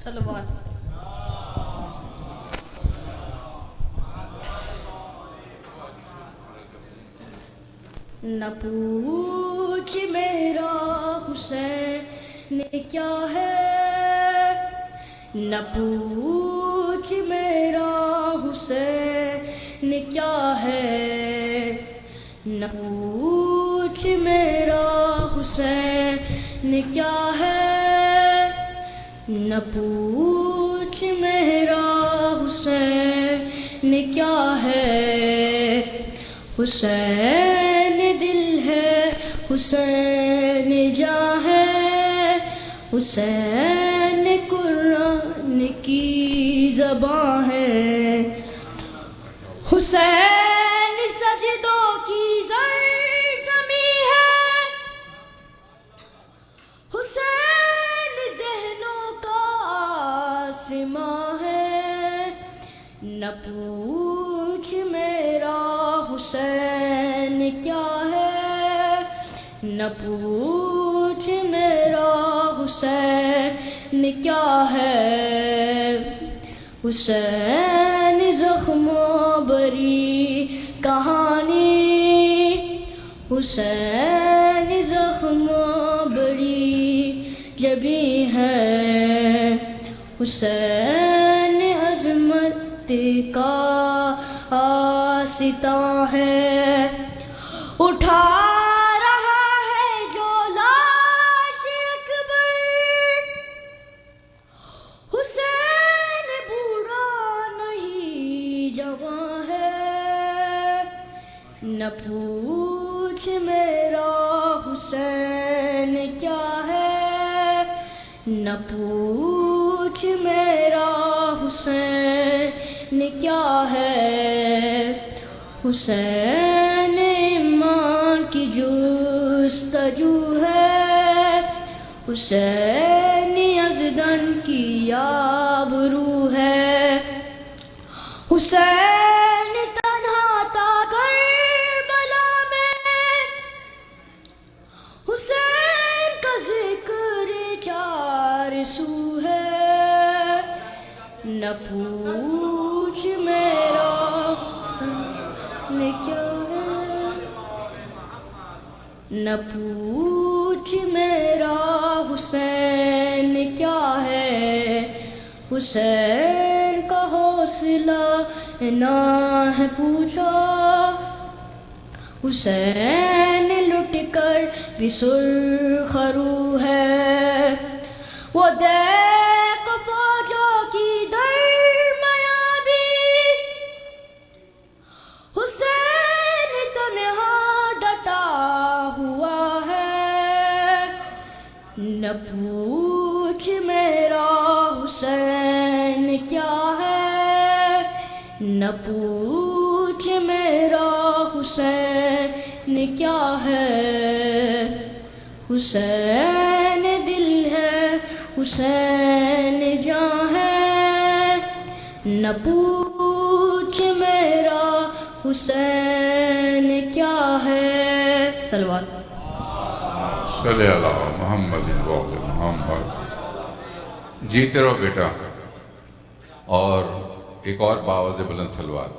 صلوات. نہ پوچھ میرا حسین کیا ہے، نہ پوچھ میرا حسین کیا ہے، نہ پوچھ میرا حسین کیا ہے، نہ پوچھ میرا حسین کیا ہے. حسین دل ہے، حسین جاں ہے، حسین قرآن کی زباں ہے. حسین سجدوں کی زمین ہے، حسین ذہنوں کا آسماں ہے. نہ پوچھ میرا حسین کیا ہے، نہ پوچھ میرا حسین کیا ہے. حسین زخموں بری کہانی، حسین زخموں بری جبیں ہے. حسین عظمت کا آستاں ہے، اٹھا رہا ہے جو لاش اکبر. حسین بوڑھا نہیں جوان ہے. نہ پوچھ میرا حسین کیا ہے، نہ پوچھ میرا حسین کیا ہے. حسین ایمان کی جستجو ہے، حسین یزدان کی آبرو ہے. حسین تنہا تھا کربلا میں، حسین کا ذکر چار سو ہے. نہ پوچھ میرا حسین کیا ہے، نہ پوچھ میرا حسین کیا ہے. حسین کا حوصلہ نہ ہے پوچھا، حسین لٹ کر بھی سرخ رو ہے. وہ دیکھ فوجوں کی درمیابی، حسین تنہا ڈٹا ہوا ہے. نہ پوچھ میرا حسین کیا ہے، نہ پوچھ میرا حسین کیا ہے. حسین دل ہے، حسین جاں ہے، نہ پوچھ میرا حسین کیا ہے. صلوات. صلی اللہ محمد محمد. جیتے رہو بیٹا. اور ایک اور باوز بلند صلوات.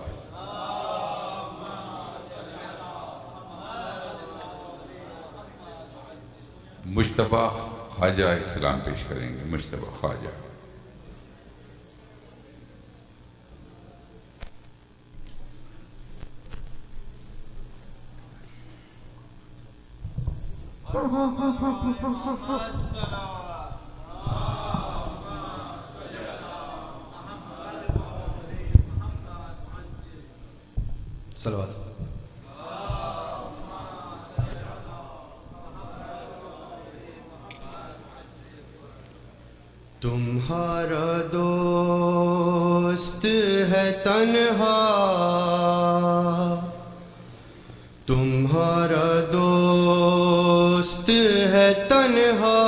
مجتبیٰ خواجہ ایک سلام پیش کریں گے. مجتبیٰ خواجہ. صلوات. تمہارا دوست ہے تنہا، تمہارا دوست ہے تنہا،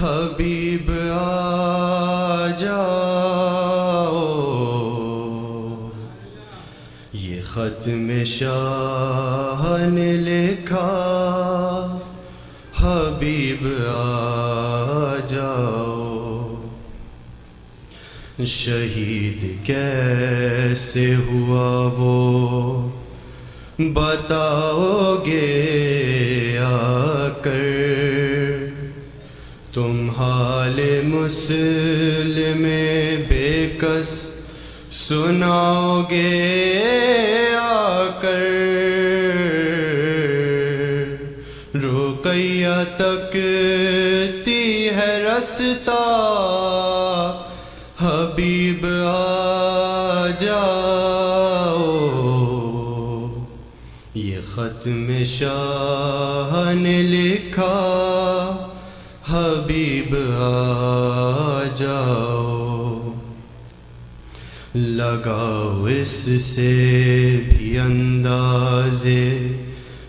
حبیب آ جاؤ. یہ خط میں شاہ نے لکھا، حبیب آ جاؤ. شہید کیسے ہوا وہ بتاؤ گے آ کر، تم حال مسلم بے کس سناؤ گے آ کر، رقیہ تکتی ہے رستہ حبیب آ جاؤ، یہ ختم شاہ نے لکھا حبیب آ جاؤ، لگاؤ اس سے بھی اندازے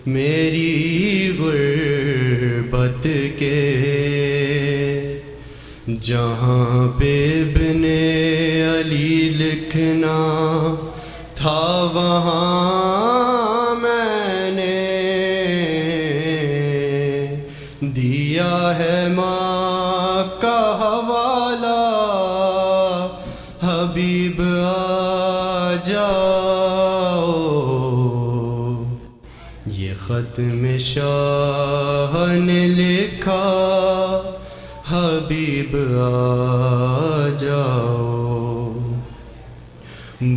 میری غربت کے، جہاں پہ ابن علی لکھنا تھا وہاں میں نے دیا ہے ماں کا حوالہ، حبیب آ جاؤ، یہ ختم شاہ نے لکھا حبیب آ جاؤ،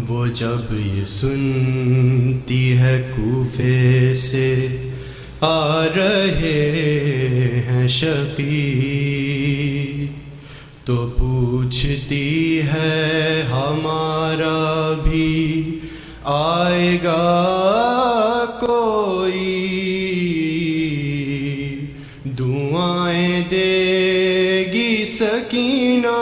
وہ جب یہ سنتی ہے کوفے سے آ رہے ہیں شفیع، تو پوچھتی ہے ہمارا بھی آئے گا کوئی، دعائیں دے گی سکینہ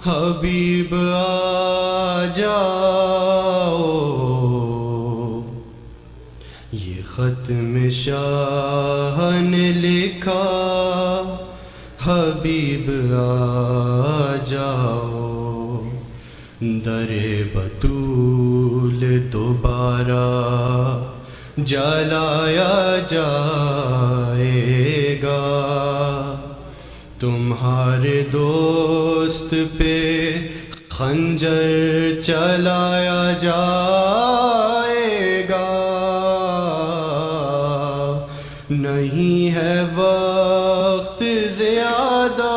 حبیب آ جاؤ، یہ ختم شاہ نے لکھا حبیب آ جاؤ، در بطول دوبارہ جلایا جائے گا، تمہارے دوست پہ خنجر چلایا جائے گا، نہیں ہے وقت زیادہ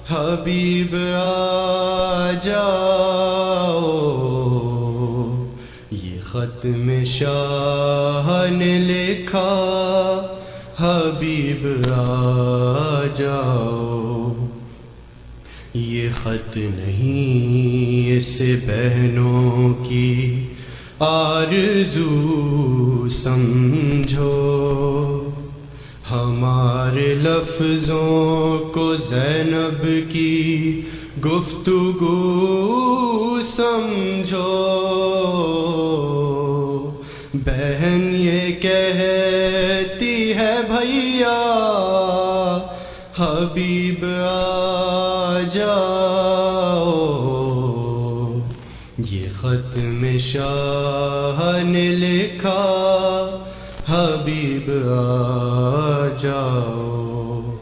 حبیب آ جاؤ، یہ ختم شاہ نے لکھا حبیب آ جاؤ، یہ خط نہیں اس بہنوں کی آرزو سمجھو، ہمارے لفظوں کو زینب کی گفتگو سمجھو، بہن یہ کہتی ہے بھیا حبیب آ جاؤ، یہ ختم شاہ نے لکھا حبیب آ جاؤ،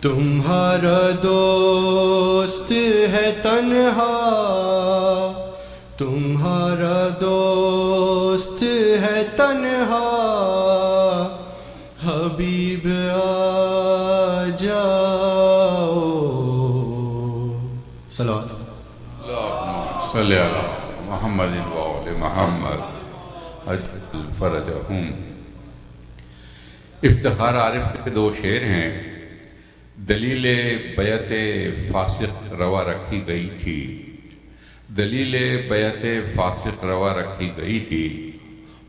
تمہارا دوست ہے تنہا، تمہارا دوست ہے تنہا، حبیب آ جاؤ، صلوات اللہم صلی علی محمد وآل محمد عجل فرجہم۔ افتخار عارف کے دو شعر ہیں، دلیل بیعت فاسق روا رکھی گئی تھی، دلیل بیعت فاسق روا رکھی گئی تھی،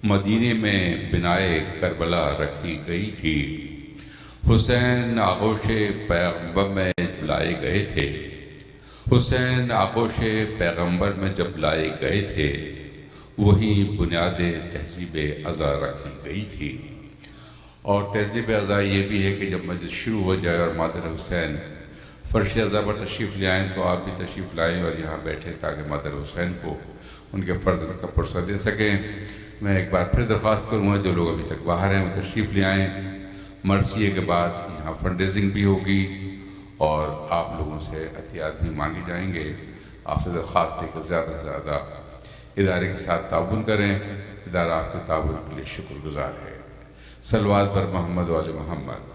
مدینے میں بنائے کربلا رکھی گئی تھی، حسین آغوش پیغمبر میں لائے گئے تھے، حسین آغوش پیغمبر میں جب لائے گئے تھے، وہیں بنیاد تہذیب ازا رکھی گئی تھی۔ اور تہذیب ازا یہ بھی ہے کہ جب مجلس شروع ہو جائے اور مادر حسین فرش ازا پر تشریف لے آئیں تو آپ بھی تشریف لائیں اور یہاں بیٹھیں تاکہ مادر حسین کو ان کے فرض کا پرسہ دے سکیں۔ میں ایک بار پھر درخواست کروں گا جو لوگ ابھی تک باہر ہیں وہ تشریف لے آئیں۔ مرثیے کے بعد یہاں فنڈ ریزنگ بھی ہوگی اور آپ لوگوں سے عطیات بھی مانگے جائیں گے. آپ سے درخواست ہے کہ زیادہ سے زیادہ ادارے کے ساتھ تعاون کریں. ادارہ آپ کے تعاون کے لیے شکر گزار ہے. صلوات پر محمد و آل محمد.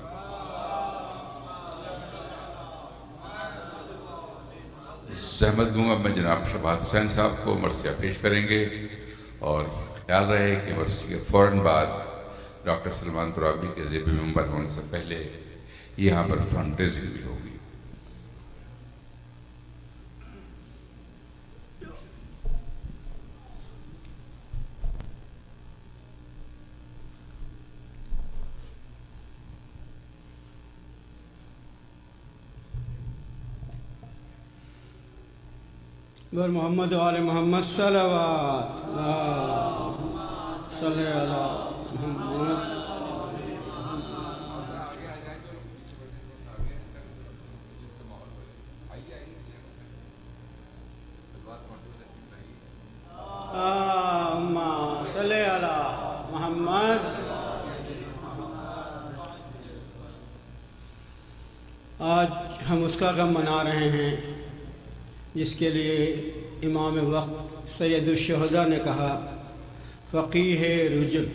زحمت دوں گا میں جناب شبات حسین صاحب کو مرثیہ پیش کریں گے، اور خیال رہے کہ مرثیے کے فوراً بعد ڈاکٹر سلمان ترابی کے زیب منبر ہونے سے پہلے یہاں پر فنڈ ریزنگ بھی ہوگی. بر محمد و آل محمد صلوات صلی علی محمد. صلی علی محمد. آج ہم اس کا غم منا رہے ہیں جس کے لیے امام وقت سید الشہداء نے کہا فقیہ رجل.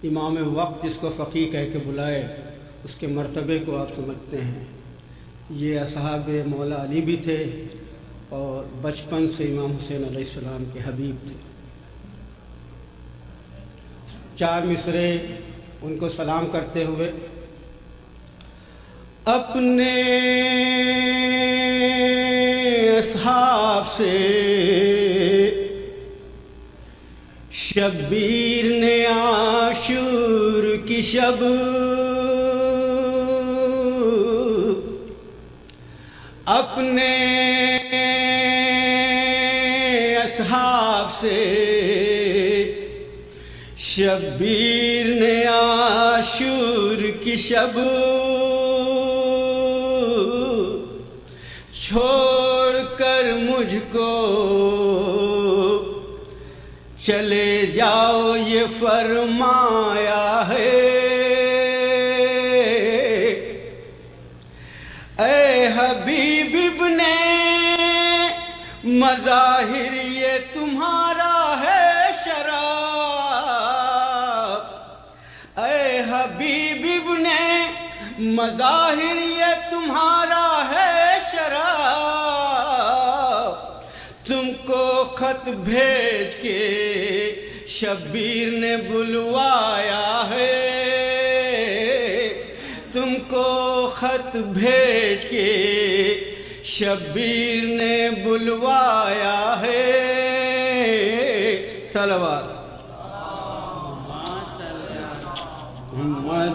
امام وقت جس کو فقیہ کہہ کے بلائے اس کے مرتبے کو آپ سمجھتے ہیں. یہ اصحاب مولا علی بھی تھے اور بچپن سے امام حسین علیہ السلام کے حبیب تھے. 4 مصرے ان کو سلام کرتے ہوئے. اپنے اصحاب سے شبیر نے عاشور کی شب اپنے اصحاب سے شبیر نے عاشور کی شب چھوڑ کر مجھ کو چلے جاؤ یہ فرمایا ہے. اے حبیب ابن مظاہر یہ تمہارا ہے شراب. اے حبیب ابن مظاہر یہ تمہارا ہے شراب. تم کو خط بھیج کے شبیر نے بلوایا ہے. تم کو خط بھیج کے شبیر نے بلوایا ہے. صلوات محمد.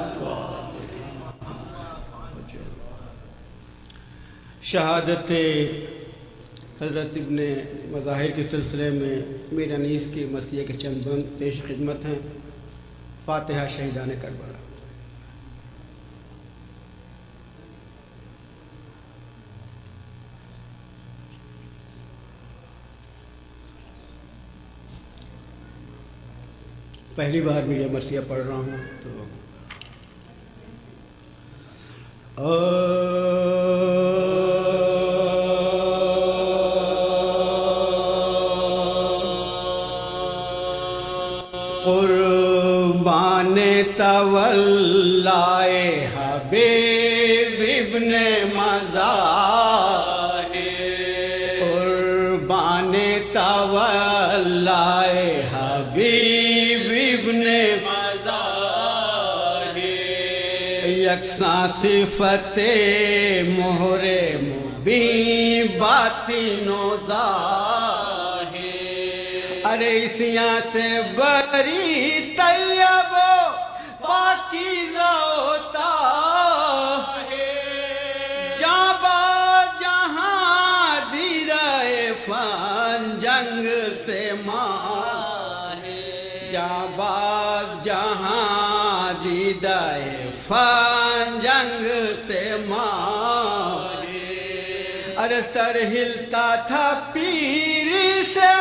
شہادت حضرت ابن مظاہر کے سلسلے میں میر انیس کی مرثیے کے چند بند پیش خدمت ہیں. فاتحہ شہیدان کربلا. پہلی بار میں یہ مرثیہ پڑھ رہا ہوں تو قربان تولائے حبیب ابن مظاہر. قربان تولائے حبیب ابن مظاہر. یکساں صفت مہر مبین باطن و ظاہر. ارے اسیاں سے بری طیب و پاکیزہ ہوتا ہے. جاں با جہاں دیرہ فان جنگ سے ماں ہے. جاں با جہاں دیدہ فان جنگ سے ماں ہے. ارے سر ہلتا تھا پیر سے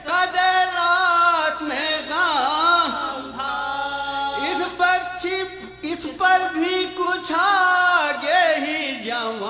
قدر رات میں غام تھا. اس پر بھی کچھ آگے ہی جوان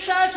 63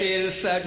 63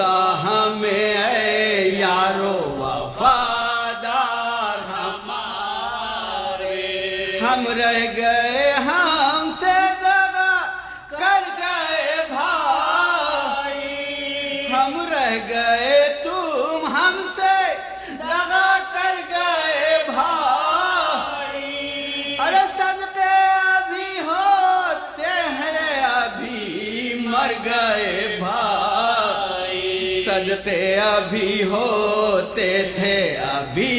چھوڑا ہمیں اے یارو وفادار ہمارے، ہم رہ گئے ہم سے دغا کر گئے بھائی، ہم رہ گئے تم ہم سے دغا کر گئے بھائی، ارے صدقے ابھی ہوتے ہیں ابھی مر گئے بھائی، صدقے ابھی ہوتے تھے ابھی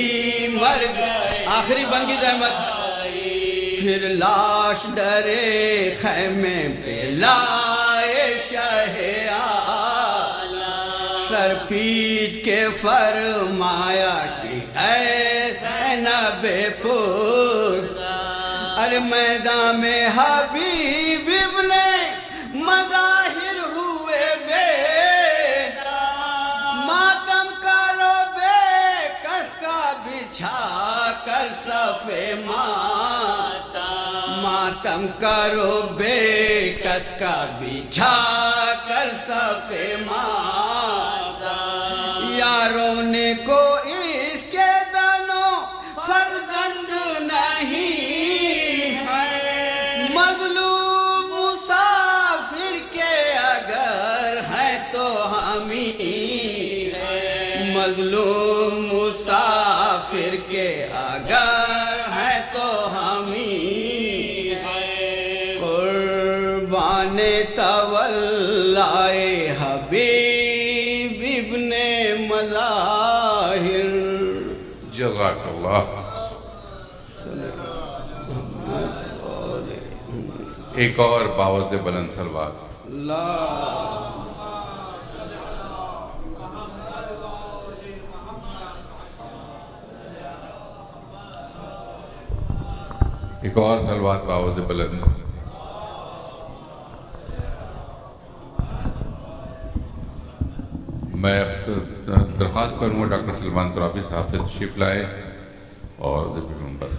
مر گئے، آخری بند کی زحمت، پھر لاش ڈرے خیمے پہ لائے شاہ عالم، سر پیٹ کے فرمایا کہ اے زینب پور، ارے میدان میں حبیب ابن مظاہر ہوئے بے، ماتم کرو بے کس کا بچھا کر صفے ماتم کرو بے کس کا بچھا کر صفے یاروں نے کو اس کے دنوں فرزند نہیں، مظلوم مسافر کے اگر ہے تو ہم ہی ہیں، مظلوم مسافر کے اگر ہے تو ہم ہی ہیں، قربان تولائے حبیب ابن مظاہر۔ جزاک اللہ۔ ایک اور باوز بلند صلوات۔ ایک اور صلوات باوز بلند۔ میں درخواست کروں گا ڈاکٹر سلمان ترابی صاحب سے تشریف لائے اور ذکر منبر۔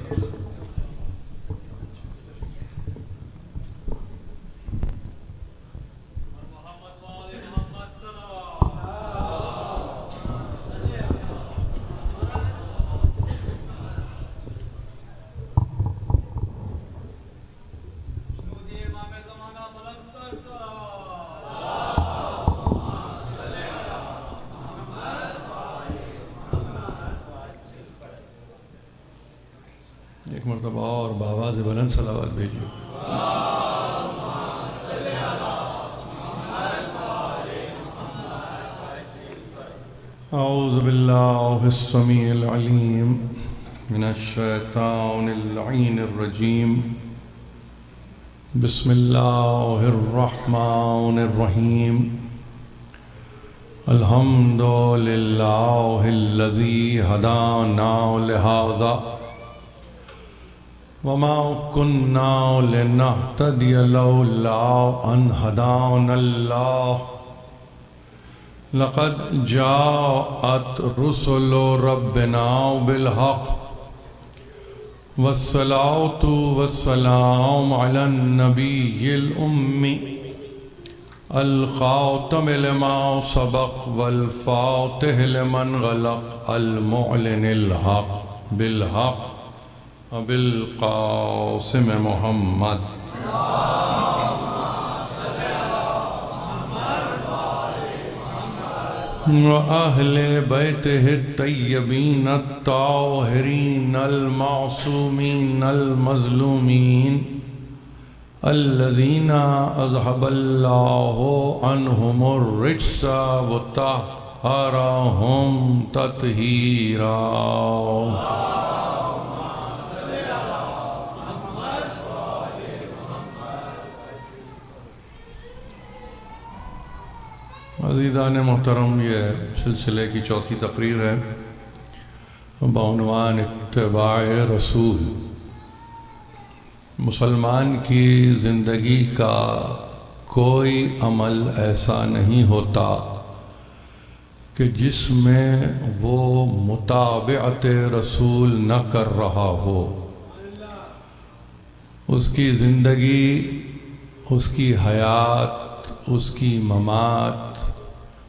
ایک مرتبہ اور بآواز بلند صلوات بھیجیے۔ اعوذ باللہ السمیع العلیم من الشیطان اللعین الرجیم، بسم اللہ الرحمن الرحیم، الحمد للہ الذی ہدانا لہذا وما كنا لنهتدي لولا أن هدانا الله، لقد جاءت رسل ربنا بالحق، والصلاة والسلام على النبي الأمي الخاتم لما سبق والفاتح لمن غلق، المعلن الحق بالحق بالقاسم محمد وأهل بيته الطيبين الطاهرين المعصومين المظلومين الذين أذهب الله عنهم الرجس وطهرهم تطهيرا۔ عزیزان محترم، یہ سلسلے کی چوتھی تقریر ہے بعنوان اتباع رسول۔ مسلمان کی زندگی کا کوئی عمل ایسا نہیں ہوتا کہ جس میں وہ متابعت رسول نہ کر رہا ہو۔ اس کی زندگی، اس کی حیات، اس کی ممات،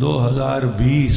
2020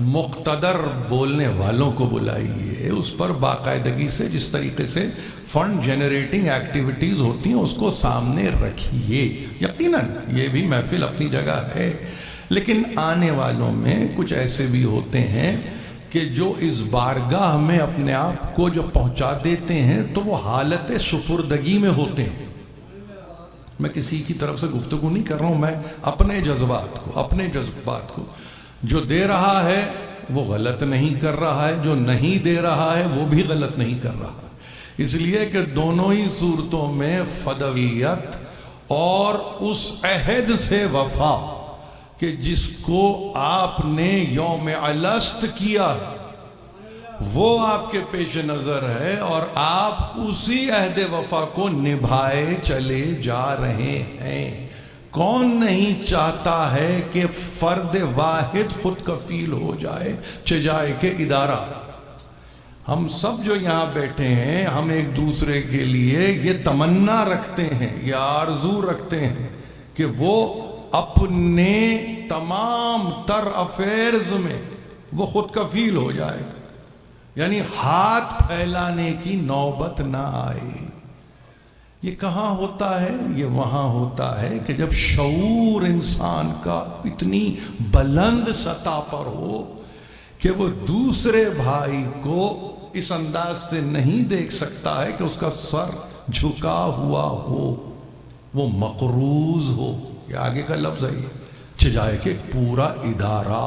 مقتدر بولنے والوں کو بلائیے، اس پر باقاعدگی سے جس طریقے سے فنڈ جنریٹنگ ایکٹیویٹیز ہوتی ہیں اس کو سامنے رکھیے۔ یقیناً یہ بھی محفل اپنی جگہ ہے، لیکن آنے والوں میں کچھ ایسے بھی ہوتے ہیں کہ جو اس بارگاہ میں اپنے آپ کو جو پہنچا دیتے ہیں تو وہ حالت سپردگی میں ہوتے ہیں۔ میں کسی کی طرف سے گفتگو نہیں کر رہا ہوں، میں اپنے جذبات کو جو دے رہا ہے وہ غلط نہیں کر رہا ہے، جو نہیں دے رہا ہے وہ بھی غلط نہیں کر رہا ہے، اس لیے کہ دونوں ہی صورتوں میں فدویت اور اس عہد سے وفا کہ جس کو آپ نے یوم الست کیا وہ آپ کے پیش نظر ہے، اور آپ اسی عہد وفا کو نبھائے چلے جا رہے ہیں۔ کون نہیں چاہتا ہے کہ فرد واحد خود کفیل ہو جائے چجائے کہ ادارہ؟ ہم سب جو یہاں بیٹھے ہیں ہم ایک دوسرے کے لیے یہ تمنا رکھتے ہیں، یہ آرزو رکھتے ہیں کہ وہ اپنے تمام تر افیئرز میں وہ خود کفیل ہو جائے، یعنی ہاتھ پھیلانے کی نوبت نہ آئے۔ یہ کہاں ہوتا ہے؟ یہ وہاں ہوتا ہے کہ جب شعور انسان کا اتنی بلند سطح پر ہو کہ وہ دوسرے بھائی کو اس انداز سے نہیں دیکھ سکتا ہے کہ اس کا سر جھکا ہوا ہو، وہ مقروض ہو، یہ آگے کا لفظ ہے، چجائے کہ پورا ادارہ۔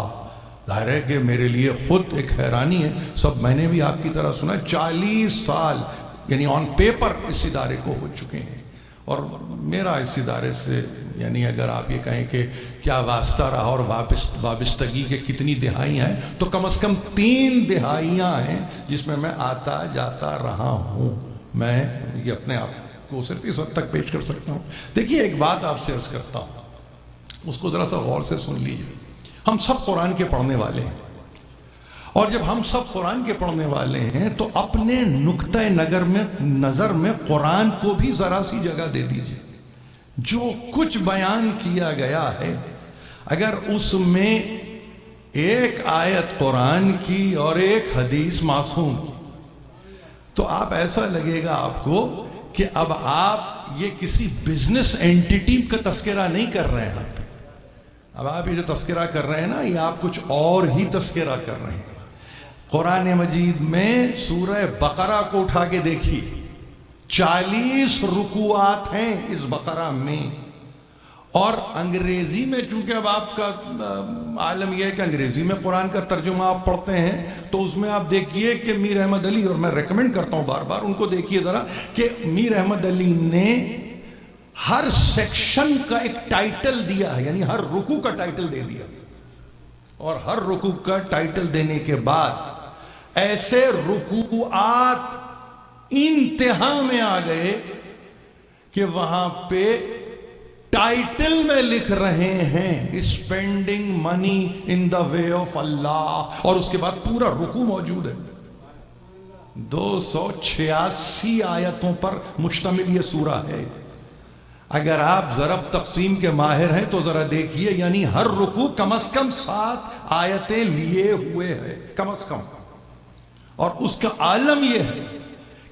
ظاہر ہے کہ میرے لیے خود ایک حیرانی ہے، سب میں نے بھی آپ کی طرح سنا 40 سال یعنی آن پیپر اس ادارے کو ہو چکے ہیں، اور میرا اس ادارے سے یعنی اگر آپ یہ کہیں کہ کیا واسطہ رہا اور وابستگی کے کتنی دہائیاں ہیں تو کم از کم 3 دہائیاں ہیں جس میں آتا جاتا رہا ہوں۔ میں یہ اپنے آپ کو صرف اس حد تک پیش کر سکتا ہوں۔ دیکھیے ایک بات آپ سے عرض کرتا ہوں، اس کو ذرا سا غور سے سن لیجیے۔ ہم سب قرآن کے پڑھنے والے ہیں، اور جب ہم سب قرآن کے پڑھنے والے ہیں تو اپنے نقطہ نظر میں قرآن کو بھی ذرا سی جگہ دے دیجئے۔ جو کچھ بیان کیا گیا ہے اگر اس میں ایک آیت قرآن کی اور ایک حدیث معصوم کی تو آپ ایسا لگے گا آپ کو کہ اب آپ یہ کسی بزنس اینٹیٹی کا تذکرہ نہیں کر رہے ہیں، اب آپ یہ جو تذکرہ کر رہے ہیں نا یہ آپ کچھ اور ہی تذکرہ کر رہے ہیں۔ قرآن مجید میں سورہ بقرہ کو اٹھا کے دیکھیے، 40 رکوعات ہیں اس بقرہ میں، اور انگریزی میں چونکہ اب آپ کا عالم یہ ہے کہ انگریزی میں قرآن کا ترجمہ آپ پڑھتے ہیں تو اس میں آپ دیکھیے کہ میر احمد علی، اور میں ریکمنڈ کرتا ہوں بار بار ان کو دیکھیے ذرا، کہ میر احمد علی نے ہر سیکشن کا ایک ٹائٹل دیا ہے، یعنی ہر رکوع کا ٹائٹل دے دیا، اور ہر رکوع کا ٹائٹل دینے کے بعد ایسے رکوعات انتہا میں آ گئے کہ وہاں پہ ٹائٹل میں لکھ رہے ہیں spending money in the way of اللہ، اور اس کے بعد پورا رکوع موجود ہے۔ 286 آیتوں پر مشتمل یہ سورہ ہے۔ اگر آپ ضرب تقسیم کے ماہر ہیں تو ذرا دیکھیے، یعنی ہر رکوع کم از کم 7 آیتیں لیے ہوئے ہے کم از کم، اور اس کا عالم یہ ہے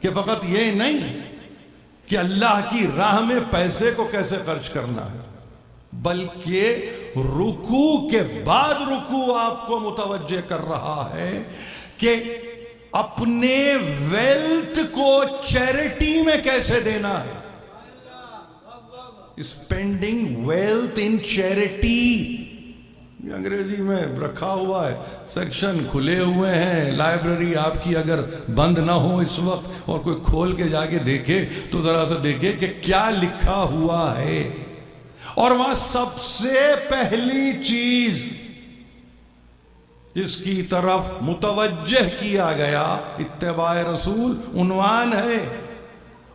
کہ فقط یہ نہیں کہ اللہ کی راہ میں پیسے کو کیسے خرچ کرنا ہے، بلکہ رکوع کے بعد رکوع آپ کو متوجہ کر رہا ہے کہ اپنے ویلتھ کو چیریٹی میں کیسے دینا ہے۔ اسپینڈنگ ویلتھ ان چیریٹی، انگریزی میں رکھا ہوا ہے، سیکشن کھلے ہوئے ہیں۔ لائبریری آپ کی اگر بند نہ ہو اس وقت اور کوئی کھول کے جا کے دیکھے تو ذرا سا دیکھے کہ کیا لکھا ہوا ہے، اور وہاں سب سے پہلی چیز اس کی طرف متوجہ کیا گیا اتباع رسول عنوان ہے،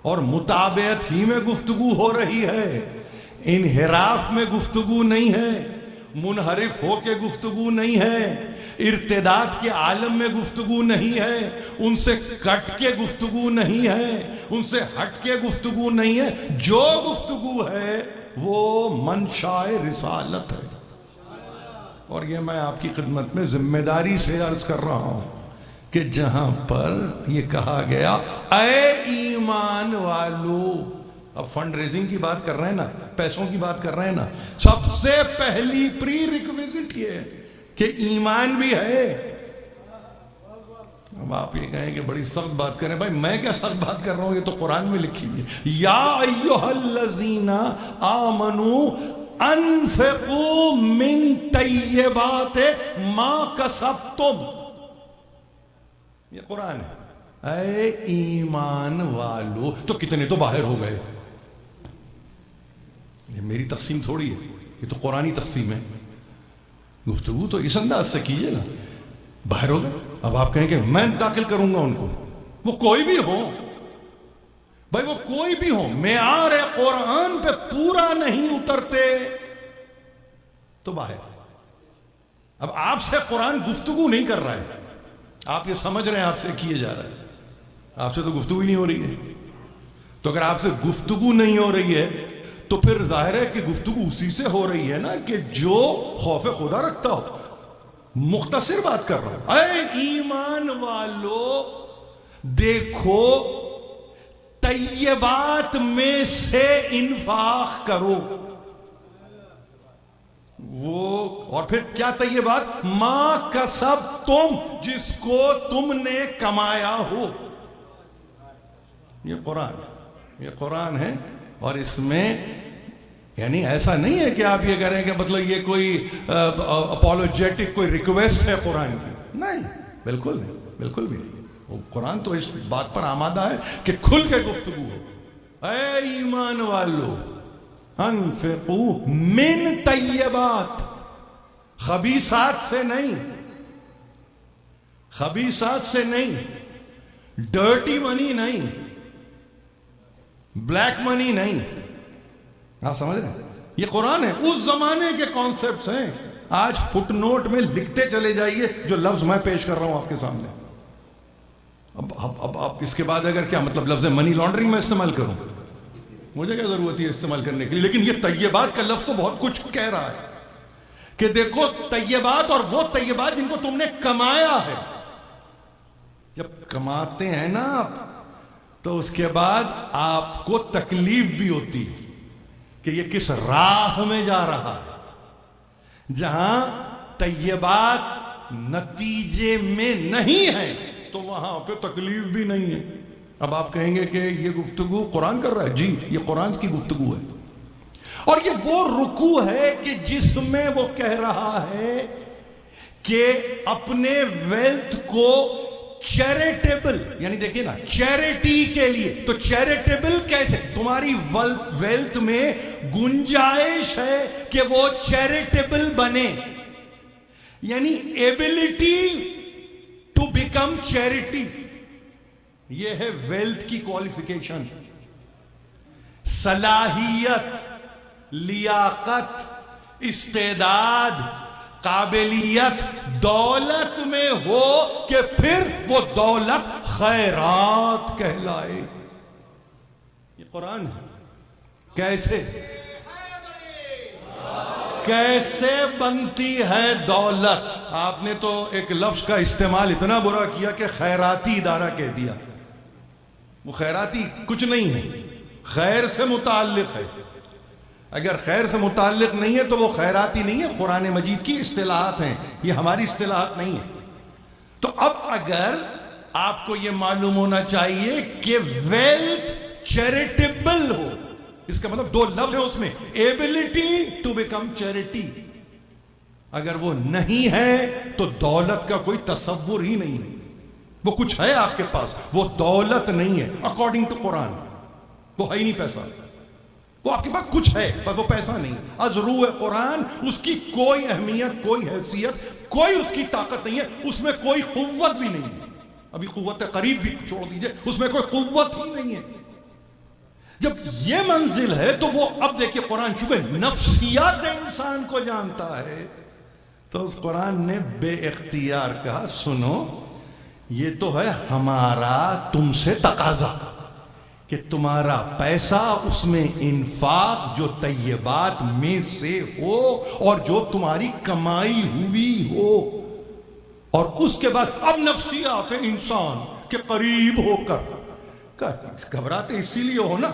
اور مطابعت ہی میں گفتگو ہو رہی ہے، انحراف میں گفتگو نہیں ہے، منحرف ہو کے گفتگو نہیں ہے، ارتداد کے عالم میں گفتگو نہیں ہے، ان سے کٹ کے گفتگو نہیں ہے، ان سے ہٹ کے گفتگو نہیں ہے، جو گفتگو ہے وہ منشاء رسالت ہے۔ اور یہ میں آپ کی خدمت میں ذمہ داری سے عرض کر رہا ہوں کہ جہاں پر یہ کہا گیا اے ایمان والو، اب فنڈ ریزنگ کی بات کر رہے ہیں نا، پیسوں کی بات کر رہے ہیں نا، سب سے پہلی پری ریکویزٹ یہ ہے کہ ایمان بھی ہے۔ اب آپ یہ کہیں کہ بڑی سخت بات کریں، بھائی میں کیا سخت بات کر رہا ہوں، یہ تو قرآن میں لکھی ہوئی ہے، یا ایھا الذین آمنوا انفقوا من طیبات ما کسبتم، یہ قرآن ہے۔ اے ایمان والو، تو کتنے تو باہر ہو گئے، یہ میری تقسیم تھوڑی ہے، یہ تو قرآنی تقسیم ہے۔ گفتگو تو اس انداز سے کیجئے نا، باہر ہو گئے، اب آپ کہیں کہ میں داخل کروں گا ان کو، وہ کوئی بھی ہو بھائی، وہ کوئی بھی ہو، معیار قرآن پہ پورا نہیں اترتے تو باہر۔ اب آپ سے قرآن گفتگو نہیں کر رہا ہے، آپ یہ سمجھ رہے ہیں آپ سے کیے جا رہا ہے، آپ سے تو گفتگو ہی نہیں ہو رہی ہے۔ تو اگر آپ سے گفتگو نہیں ہو رہی ہے تو پھر ظاہر ہے کہ گفتگو اسی سے ہو رہی ہے نا کہ جو خوف خدا رکھتا ہو۔ مختصر بات کر رہا ہوں، اے ایمان والو دیکھو طیبات میں سے انفاق کرو، وہ اور پھر کیا طیبات؟ ما کسبتم، جس کو تم نے کمایا ہو۔ یہ قرآن ہے، اور اس میں یعنی ایسا نہیں ہے کہ آپ یہ کریں کہ مطلب یہ کوئی اپولوجیٹک کوئی ریکویسٹ ہے قرآن کی، نہیں، بالکل نہیں، بالکل بھی نہیں۔ وہ قرآن تو اس بات پر آمادہ ہے کہ کھل کے گفتگو ہو۔ اے ایمان والو انفقوا من طیبات، خبیثات سے نہیں، خبیثات سے نہیں، ڈرٹی منی نہیں، بلیک منی نہیں، آپ سمجھ رہے ہیں؟ یہ قرآن ہے، اس زمانے کے کانسیپٹس ہیں، آج فٹ نوٹ میں لکھتے چلے جائیے جو لفظ میں پیش کر رہا ہوں آپ کے سامنے۔ اب اس کے بعد اگر کیا مطلب لفظ منی لانڈرنگ میں استعمال کروں، مجھے کیا ضرورت ہے استعمال کرنے کی، لیکن یہ طیبات کا لفظ تو بہت کچھ کہہ رہا ہے کہ دیکھو طیبات، اور وہ طیبات جن کو تم نے کمایا ہے۔ جب کماتے ہیں نا آپ تو اس کے بعد آپ کو تکلیف بھی ہوتی ہے کہ یہ کس راہ میں جا رہا ہے۔ جہاں طیبات نتیجے میں نہیں ہے تو وہاں پہ تکلیف بھی نہیں ہے۔ اب آپ کہیں گے کہ یہ گفتگو قرآن کر رہا ہے، جی یہ قرآن کی گفتگو ہے، اور یہ وہ رکوع ہے کہ جس میں وہ کہہ رہا ہے کہ اپنے ویلتھ کو چیریٹیبل، یعنی دیکھیں نا چیریٹی کے لیے، تو چیریٹیبل کیسے؟ تمہاری ویلتھ میں گنجائش ہے کہ وہ چیریٹیبل بنے، یعنی ایبلٹی ٹو بیکم چیریٹی، یہ ہے ویلتھ کی کوالیفیکیشن۔ صلاحیت، لیاقت، استعداد، قابلیت دولت میں ہو کہ پھر وہ دولت خیرات کہلائے۔ یہ قرآن ہے۔ کیسے بنتی ہے دولت؟ آپ نے تو ایک لفظ کا استعمال اتنا برا کیا کہ خیراتی ادارہ کہہ دیا۔ وہ خیراتی کچھ نہیں ہے، خیر سے متعلق ہے، اگر خیر سے متعلق نہیں ہے تو وہ خیراتی نہیں ہے، قرآن مجید کی اصطلاحات ہیں، یہ ہماری اصطلاحات نہیں ہے۔ تو اب اگر آپ کو یہ معلوم ہونا چاہیے کہ ویلتھ چیریٹیبل ہو، اس کا مطلب دو لفظ ہیں اس میں، ایبلٹی ٹو بیکم چیریٹی، اگر وہ نہیں ہے تو دولت کا کوئی تصور ہی نہیں ہے۔ وہ کچھ ہے آپ کے پاس، وہ دولت نہیں ہے اکارڈنگ ٹو قرآن، وہ ہے ہی نہیں پیسہ، وہ آپ کے پاس کچھ ہے پر وہ پیسہ نہیں۔ از روح قرآن اس کی کوئی اہمیت، کوئی حیثیت، کوئی اس کی طاقت نہیں ہے، اس میں کوئی قوت بھی نہیں ہے۔ ابھی قوت قریب بھی چھوڑ دیجئے، اس میں کوئی قوت ہی نہیں ہے۔ جب یہ منزل ہے تو وہ اب دیکھیے قرآن چونکہ نفسیات انسان کو جانتا ہے تو اس قرآن نے بے اختیار کہا سنو یہ تو ہے ہمارا تم سے تقاضا، کہ تمہارا پیسہ اس میں انفاق جو طیبات میں سے ہو اور جو تمہاری کمائی ہوئی ہو، اور اس کے بعد اب نفسیات انسان کے قریب ہو کر گھبراتے اسی لیے ہو نا،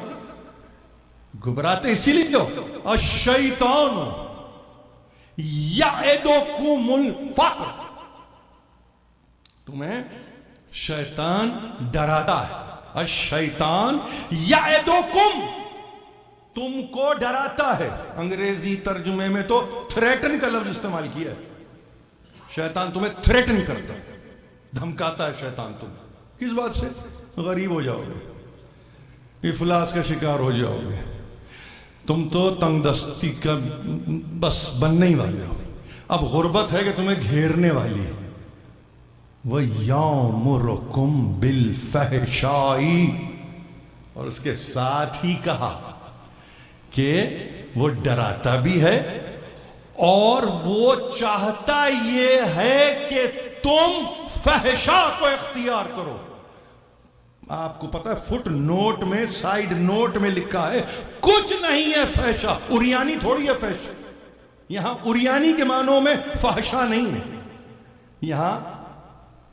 گھبراتے اسی لیے ہو. الشیطان یعدکم الفقر، تمہیں شیطان ڈراتا ہے. الشیطان یعدکم، تم کو ڈراتا ہے. انگریزی ترجمے میں تو تھریٹن کا لفظ استعمال کیا ہے. شیطان تمہیں تھریٹن کرتا ہے، دھمکاتا ہے شیطان تمہیں. کس بات سے؟ غریب ہو جاؤ گے، افلاس کا شکار ہو جاؤ گے، تم تو تنگ دستی کا بس بننے ہی والے ہو. اب غربت ہے کہ تمہیں گھیرنے والی ہے. وَيَأْمُرُكُمْ بِالْفَحْشَاءِ، اور اس کے ساتھ ہی کہا کہ وہ ڈراتا بھی ہے اور وہ چاہتا یہ ہے کہ تم فحشاء کو اختیار کرو. آپ کو پتا ہے فٹ نوٹ میں، سائیڈ نوٹ میں لکھا ہے کچھ نہیں ہے فحشاء. اریانی تھوڑی ہے فحشاء. یہاں اریانی کے معنوں میں فحشاء نہیں ہے. یہاں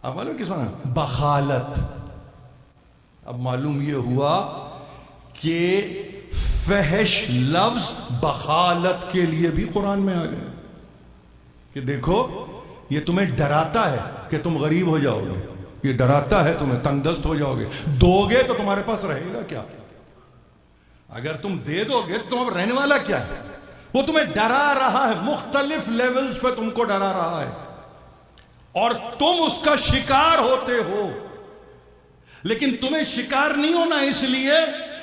اب معلوم کس معنی؟ بخالت. اب معلوم یہ ہوا کہ فحش لفظ بخالت کے لیے بھی قرآن میں آ گیا کہ دیکھو یہ تمہیں ڈراتا ہے کہ تم غریب ہو جاؤ گے، یہ ڈراتا ہے تمہیں تنگ دست ہو جاؤ گے. دو گے تو تمہارے پاس رہے گا کیا؟ اگر تم دے دو گے تو اب رہنے والا کیا ہے؟ وہ تمہیں ڈرا رہا ہے، مختلف لیولز پہ تم کو ڈرا رہا ہے اور تم اس کا شکار ہوتے ہو. لیکن تمہیں شکار نہیں ہونا اس لیے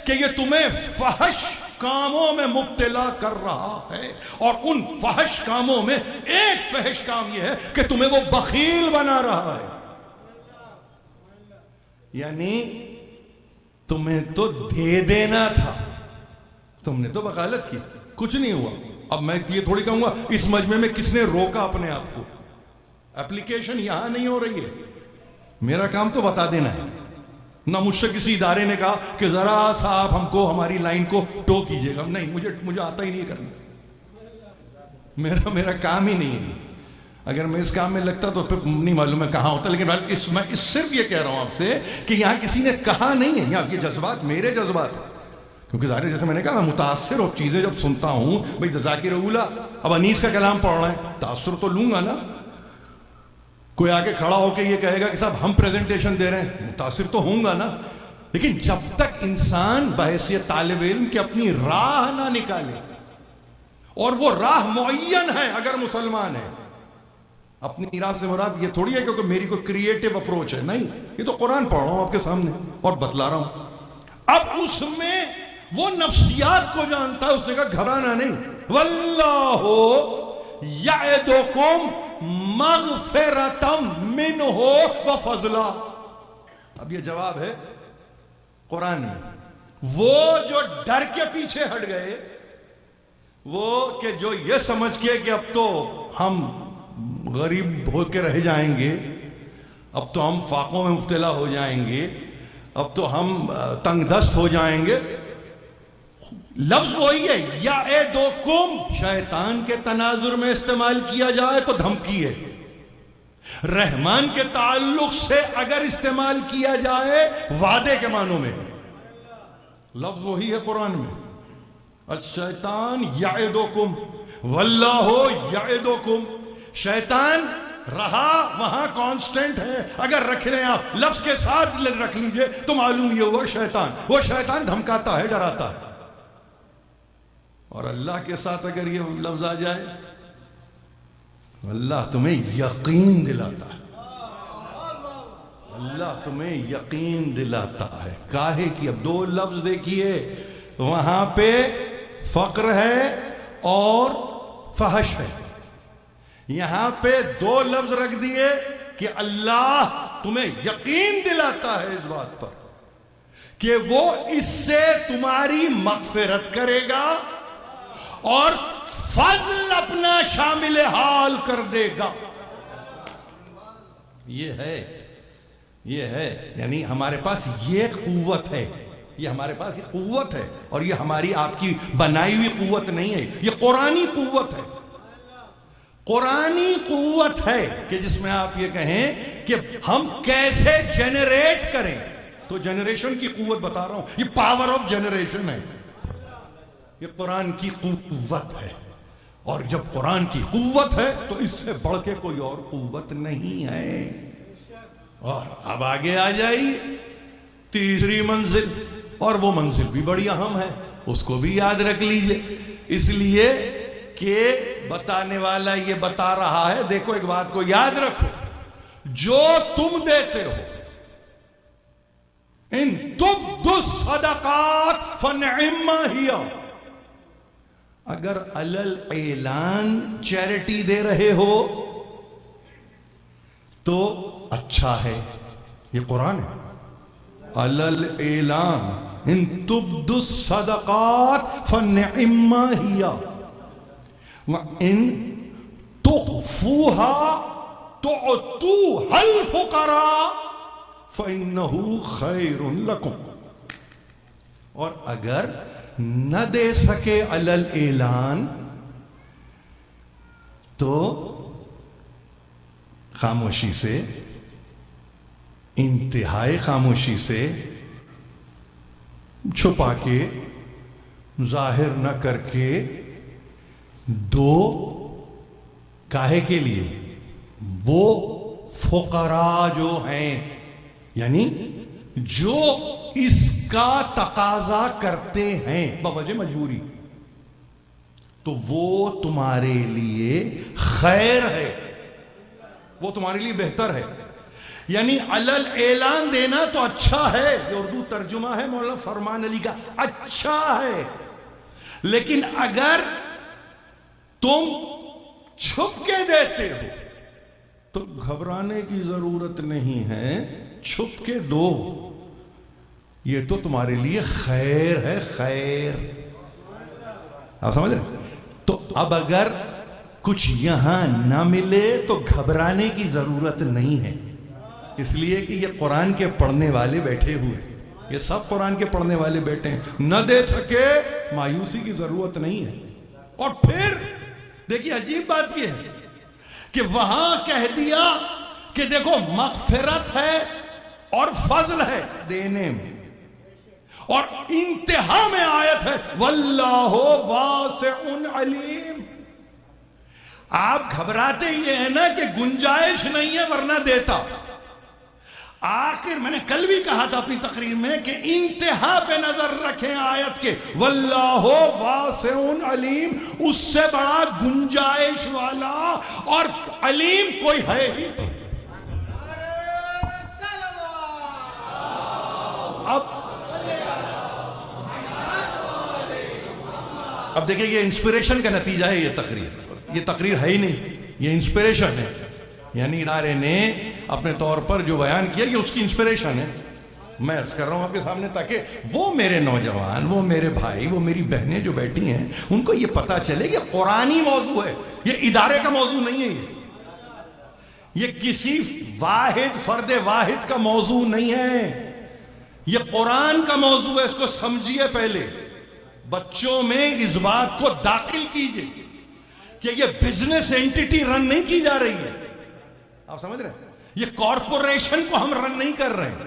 کہ یہ تمہیں فحش کاموں میں مبتلا کر رہا ہے، اور ان فحش کاموں میں ایک فحش کام یہ ہے کہ تمہیں وہ بخیل بنا رہا ہے. یعنی تمہیں تو دے دینا تھا، تم نے تو بخالت کی، کچھ نہیں ہوا. اب میں یہ تھوڑی کہوں گا اس مجمع میں کس نے روکا اپنے آپ کو. اپلیکیشن یہاں نہیں ہو رہی ہے، میرا کام تو بتا دینا ہے. نہ مجھ سے کسی ادارے نے کہا کہ ذرا سا آپ ہم کو ہماری لائن کو ٹو کیجئے گا. نہیں، مجھے آتا ہی نہیں کرنا، میرا کام ہی نہیں ہے. اگر میں اس کام میں لگتا تو پھر نہیں معلوم ہے کہاں ہوتا. لیکن میں صرف یہ کہہ رہا ہوں آپ سے کہ یہاں کسی نے کہا نہیں ہے. یہاں یہ جذبات میرے جذبات ہیں، کیونکہ ظاہر جیسے میں نے کہا میں متاثر ہو چیزیں جب سنتا ہوں. بھائی ذاکر اولا اب انیس کا کلام پڑھ رہے ہیں، تاثر تو لوں گا نا. کوئی آگے کھڑا ہو کے یہ کہے گا کہ صاحب ہم پریزنٹیشن دے رہے ہیں، متاثر تو ہوں گا نا. لیکن جب تک انسان بحیثیت طالب علم کہ اپنی راہ نہ نکالے، اور وہ راہ معین ہے اگر مسلمان ہے. اپنی راہ سے مراد یہ تھوڑی ہے کہ میری کوئی کریٹو اپروچ ہے، نہیں. یہ تو قرآن پڑھ رہا ہوں آپ کے سامنے اور بتلا رہا ہوں. اب اس میں وہ نفسیات کو جانتا ہے. اس نے کہا گھبرانا نہیں. واللہ یعدکم مغفرتم منہ وفضلا. اب یہ جواب ہے قرآن میں. وہ جو ڈر کے پیچھے ہٹ گئے، وہ کہ جو یہ سمجھ کے کہ اب تو ہم غریب ہو کے رہ جائیں گے، اب تو ہم فاقوں میں مبتلا ہو جائیں گے، اب تو ہم تنگ دست ہو جائیں گے. لفظ وہی ہے یعدکم، شیطان کے تناظر میں استعمال کیا جائے تو دھمکی ہے. رحمان کے تعلق سے اگر استعمال کیا جائے وعدے کے معنوں میں. لفظ وہی ہے قرآن میں. الشیطان یعدکم واللہ یعدکم. شیطان رہا وہاں کانسٹنٹ ہے. اگر رکھ لیں آپ لفظ کے ساتھ رکھ لیجئے تو معلوم یہ ہوا شیطان. وہ شیطان دھمکاتا ہے، ڈراتا ہے. اور اللہ کے ساتھ اگر یہ لفظ آ جائے، اللہ تمہیں یقین دلاتا ہے. اللہ تمہیں یقین دلاتا ہے. کاہے کی؟ اب دو لفظ دیکھیے، وہاں پہ فقر ہے اور فحش ہے. یہاں پہ دو لفظ رکھ دیے کہ اللہ تمہیں یقین دلاتا ہے اس بات پر کہ وہ اس سے تمہاری مغفرت کرے گا اور فضل اپنا شامل حال کر دے گا. یہ ہے یعنی ہمارے پاس یہ قوت ہے یہ ہمارے پاس یہ قوت ہے، اور یہ ہماری آپ کی بنائی ہوئی قوت نہیں ہے، یہ قرآنی قوت ہے، قرآنی قوت ہے کہ جس میں آپ یہ کہیں کہ ہم کیسے جنریٹ کریں. تو جنریشن کی قوت بتا رہا ہوں، یہ پاور آف جنریشن ہے، یہ قرآن کی قوت ہے. اور جب قرآن کی قوت ہے تو اس سے بڑھ کے کوئی اور قوت نہیں ہے. اور اب آگے آ جائیے تیسری منزل، اور وہ منزل بھی بڑی اہم ہے، اس کو بھی یاد رکھ لیجئے، اس لیے کہ بتانے والا یہ بتا رہا ہے. دیکھو ایک بات کو یاد رکھو، جو تم دیتے ہو ان تبدوا الصدقات فنعما ہی، اگر علل اعلان چیریٹی دے رہے ہو تو اچھا ہے، یہ قرآن ہے. علل اعلان ان تبدوا الصدقات فنعما ہی وَإِن تُخْفُوهَا تُعْطُوهَا الْفُقَرَاءَ فَإِنَّهُ خَيْرٌ لَكُمْ. اور اگر نہ دے سکے علل اعلان تو خاموشی سے، انتہائی خاموشی سے، چھپا کے، ظاہر نہ کر کے دو. کاہے کے لیے؟ وہ فقراء جو ہیں، یعنی جو اس کا تقاضا کرتے ہیں بوجہ مجبوری، تو وہ تمہارے لیے خیر ہے، وہ تمہارے لیے بہتر ہے. یعنی علل اعلان دینا تو اچھا ہے، یہ اردو ترجمہ ہے مولانا فرمان علی کا، اچھا ہے. لیکن اگر تم چھپ کے دیتے ہو تو گھبرانے کی ضرورت نہیں ہے، چھپ کے دو، یہ تو تمہارے لیے خیر ہے، خیر. آپ سمجھ رہے؟ تو اب اگر کچھ یہاں نہ ملے تو گھبرانے کی ضرورت نہیں ہے، اس لیے کہ یہ قرآن کے پڑھنے والے بیٹھے ہوئے، یہ سب قرآن کے پڑھنے والے بیٹھے ہیں. نہ دے سکے مایوسی کی ضرورت نہیں ہے. اور پھر دیکھیے عجیب بات یہ ہے کہ وہاں کہہ دیا کہ دیکھو مغفرت ہے اور فضل ہے دینے میں، اور انتہا میں آیت ہے واللہ واسع علیم. آپ گھبراتے یہ ہے نا کہ گنجائش نہیں ہے ورنہ دیتا. آخر میں نے کل بھی کہا تھا اپنی تقریر میں کہ انتہا پہ نظر رکھیں آیت کے، واللہ واسع علیم، اس سے بڑا گنجائش والا اور علیم کوئی ہے ہی. اب دیکھیں یہ انسپریشن کا نتیجہ ہے، یہ تقریر ہے ہی نہیں، یہ انسپریشن ہے. یعنی ادارے نے اپنے طور پر جو بیان کیا یہ اس کی انسپریشن ہے. میں عرض کر رہا ہوں آپ کے سامنے تاکہ وہ میرے نوجوان، وہ میرے بھائی، وہ میری بہنیں جو بیٹھی ہیں ان کو یہ پتہ چلے کہ قرآنی موضوع ہے، یہ ادارے کا موضوع نہیں ہے، یہ کسی واحد فرد واحد کا موضوع نہیں ہے، یہ قرآن کا موضوع ہے. اس کو سمجھیے. پہلے بچوں میں اس بات کو داخل کیجئے کہ یہ بزنس اینٹیٹی رن نہیں کی جا رہی ہے. آپ سمجھ رہے ہیں؟ یہ کارپوریشن کو ہم رن نہیں کر رہے ہیں،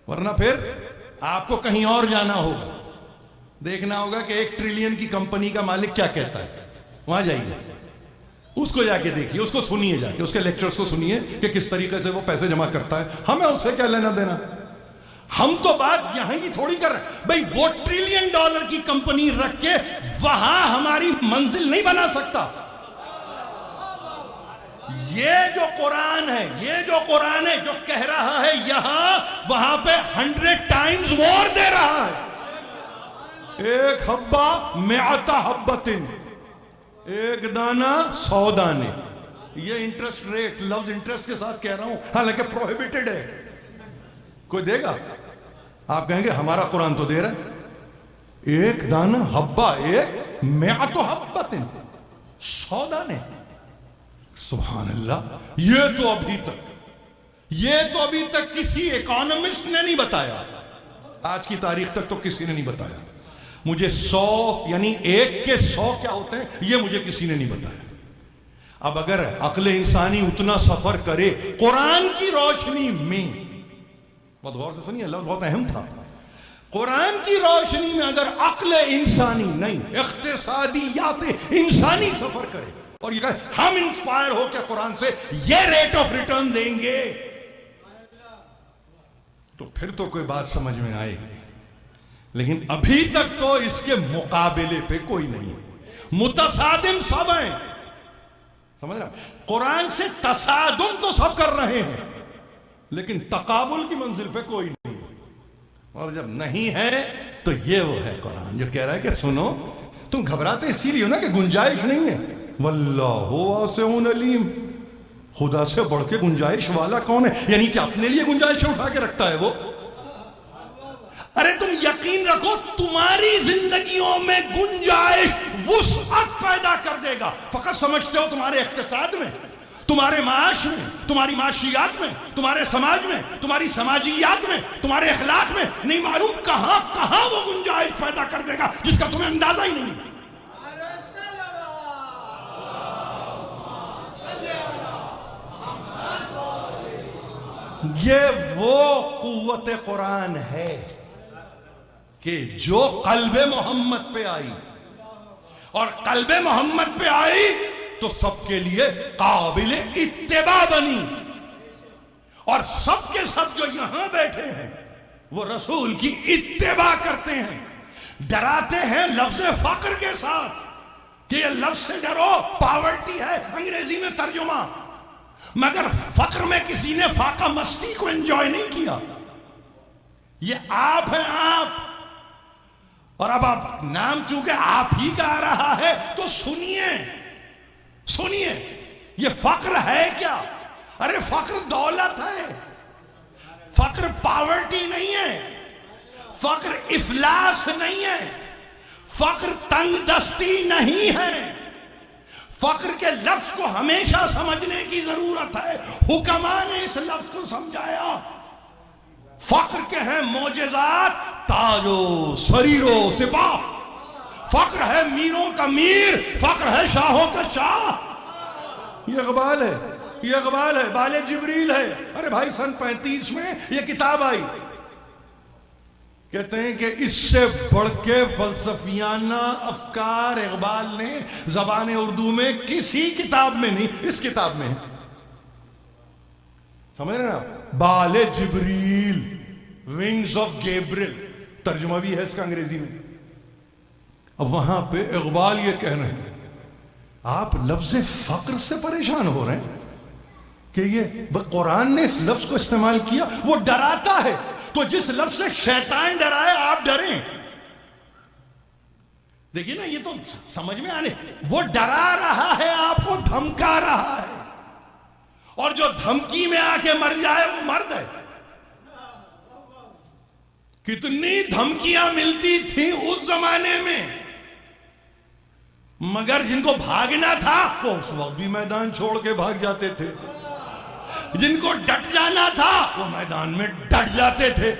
ورنہ پھر آپ کو کہیں اور جانا ہوگا، دیکھنا ہوگا کہ 1 ٹریلین کی کمپنی کا مالک کیا کہتا ہے. وہاں جائیے، اس کو جا کے دیکھیے، اس کو سنیے، جا کے اس کے لیکچرز کو سنیے کہ کس طریقے سے وہ پیسے جمع کرتا ہے. ہمیں اس سے کیا لینا دینا؟ ہم تو بات یہاں کی تھوڑی کر رہے ہیں. بھئی وہ $1 ٹریلین کی کمپنی رکھ کے وہاں ہماری منزل نہیں بنا سکتا. یہ جو قرآن ہے، یہ جو قرآن ہے جو کہہ رہا ہے یہاں، وہاں پہ 100 ٹائمز مور دے رہا ہے. 1 حبہ 100 حبتن، 1 دانہ 100 دانے. یہ انٹرسٹ ریٹ، لفظ انٹرسٹ کے ساتھ کہہ رہا ہوں، حالانکہ پروہیبٹڈ ہے. کوئی دے گا؟ آپ کہیں گے ہمارا قرآن تو دے رہا ہے. 1 دانہ حبہ، 100 حبتن، 100 دانے. سبحان اللہ. یہ تو ابھی تک کسی اکانومسٹ نے نہیں بتایا. آج کی تاریخ تک تو کسی نے نہیں بتایا مجھے 100 یعنی 1 کے 100 کیا ہوتے ہیں یہ مجھے کسی نے نہیں بتایا. اب اگر عقل انسانی اتنا سفر کرے قرآن کی روشنی میں، بہت غور سے سنیے، لفظ بہت اہم تھا، قرآن کی روشنی میں اگر عقل انسانی نہیں اقتصادیات انسانی سفر کرے اور یہ کہے ہم انسپائر ہو کے قرآن سے یہ ریٹ آف ریٹرن دیں گے، تو پھر تو کوئی بات سمجھ میں آئے گی. لیکن ابھی تک تو اس کے مقابلے پہ کوئی نہیں، متصادم سب ہیں، سمجھ رہا؟ قرآن سے تصادم تو سب کر رہے ہیں لیکن تقابل کی منزل پہ کوئی نہیں. اور جب نہیں ہے تو یہ وہ ہے قرآن جو کہہ رہا ہے کہ سنو، تم گھبراتے اسی لیے ہو نا کہ گنجائش نہیں ہے. واللہ واسع علیم، خدا سے بڑھ کے گنجائش والا کون ہے؟ یعنی کہ اپنے لیے گنجائش اٹھا کے رکھتا ہے وہ. ارے تم یقین رکھو تمہاری زندگیوں میں گنجائش وسعت پیدا کر دے گا. فقط سمجھتے ہو تمہارے اقتصاد میں، تمہارے معاش میں، تمہاری معاشیات میں، تمہارے سماج میں، تمہاری سماجیات میں، تمہارے اخلاق میں، نہیں معلوم کہاں کہاں وہ گنجائش پیدا کر دے گا جس کا تمہیں اندازہ ہی نہیں. یہ وہ قوت قرآن ہے کہ جو قلب محمد پہ آئی، اور قلب محمد پہ آئی تو سب کے لیے قابل اتباع بنی. اور سب کے سب جو یہاں بیٹھے ہیں وہ رسول کی اتباع کرتے ہیں. ڈراتے ہیں لفظ فقر کے ساتھ کہ یہ لفظ سے ڈرو، پاورٹی ہے انگریزی میں ترجمہ، مگر فقر میں کسی نے فاقہ مستی کو انجوائے نہیں کیا. یہ آپ ہیں آپ، اور اب آپ نام چونکہ آپ ہی کا آ رہا ہے تو سنیے سنیے یہ فقر ہے کیا؟ ارے فقر دولت ہے، فقر پاورٹی نہیں ہے، فقر افلاس نہیں ہے، فقر تنگ دستی نہیں ہے. فقر کے لفظ کو ہمیشہ سمجھنے کی ضرورت ہے. حکماء نے اس لفظ کو سمجھایا. فقر کے ہیں معجزات، تاج و سریر و سپاہ. فقر ہے میروں کا میر، فقر ہے شاہوں کا شاہ. یہ اقبال ہے، یہ اقبال ہے، بال جبریل ہے. ارے بھائی سن 35 میں یہ کتاب آئی. کہتے ہیں کہ اس سے بڑھ کے فلسفیانہ افکار اقبال نے زبان اردو میں کسی کتاب میں نہیں، اس کتاب میں. سمجھ رہے ہیں آپ؟ بال جبریل، ونگز آف گیبریل، ترجمہ بھی ہے اس کا انگریزی میں. اب وہاں پہ اقبال یہ کہہ رہے ہیں آپ لفظ فقر سے پریشان ہو رہے ہیں کہ یہ قرآن نے اس لفظ کو استعمال کیا. وہ ڈراتا ہے تو جس لفظ سے شیطان ڈرائے آپ ڈریں. دیکھیے نا، یہ تو سمجھ میں آنے، وہ ڈرا رہا ہے آپ کو، دھمکا رہا ہے، اور جو دھمکی میں آ کے مر جائے وہ مرد ہے. کتنی دھمکیاں ملتی تھیں اس زمانے میں، مگر جن کو بھاگنا تھا وہ اس وقت بھی میدان چھوڑ کے بھاگ جاتے تھے. جن کو ڈٹ جانا تھا وہ میدان میں ڈٹ جاتے تھے.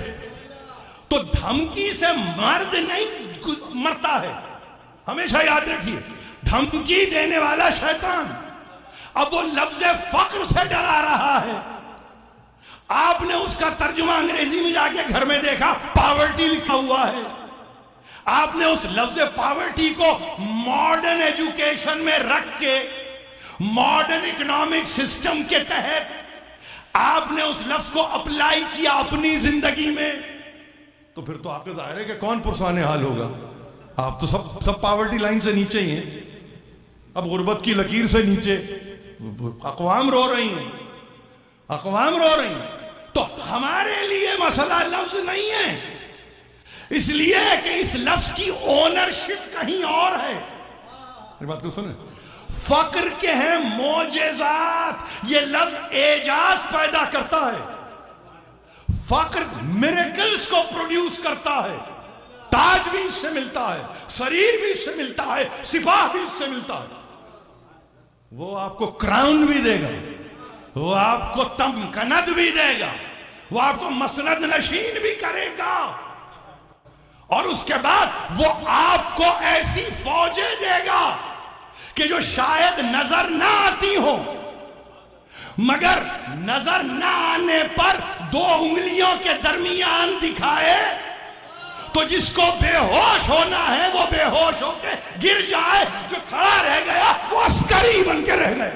تو دھمکی سے مرد نہیں مرتا ہے، ہمیشہ یاد رکھیے. دھمکی دینے والا شیطان. اب وہ لفظ فقر سے ڈرا رہا ہے. آپ نے اس کا ترجمہ انگریزی میں جا کے گھر میں دیکھا، پاورٹی لکھا ہوا ہے. آپ نے اس لفظ پاورٹی کو ماڈرن ایجوکیشن میں رکھ کے، ماڈرن اکنامک سسٹم کے تحت آپ نے اس لفظ کو اپلائی کیا اپنی زندگی میں، تو پھر تو آپ کو ظاہر ہے کہ کون پرسان حال ہوگا. آپ تو سب پاورٹی لائن سے نیچے ہی ہیں. اب غربت کی لکیر سے نیچے اقوام رو رہی ہیں، اقوام رو رہی ہیں. تو ہمارے لیے مسئلہ لفظ نہیں ہے، اس لیے کہ اس لفظ کی اونرشپ کہیں اور ہے. میری بات کو سنیں، فقر کے ہیں معجزات. یہ لفظ اعجاز پیدا کرتا ہے. فقر میریکلز کو پروڈیوس کرتا ہے. تاج بھی اس سے ملتا ہے، سریر بھی اس سے ملتا ہے، سپاہ بھی اس سے ملتا ہے. وہ آپ کو کراؤن بھی دے گا، وہ آپ کو تمکند بھی دے گا، وہ آپ کو مسند نشین بھی کرے گا. اور اس کے بعد وہ آپ کو ایسی فوجیں دے گا کہ جو شاید نظر نہ آتی ہو، مگر نظر نہ آنے پر 2 انگلیوں کے درمیان دکھائے تو جس کو بے ہوش ہونا ہے وہ بے ہوش ہو کے گر جائے، جو کھڑا رہ گیا وہ عسکری بن کے رہ گئے۔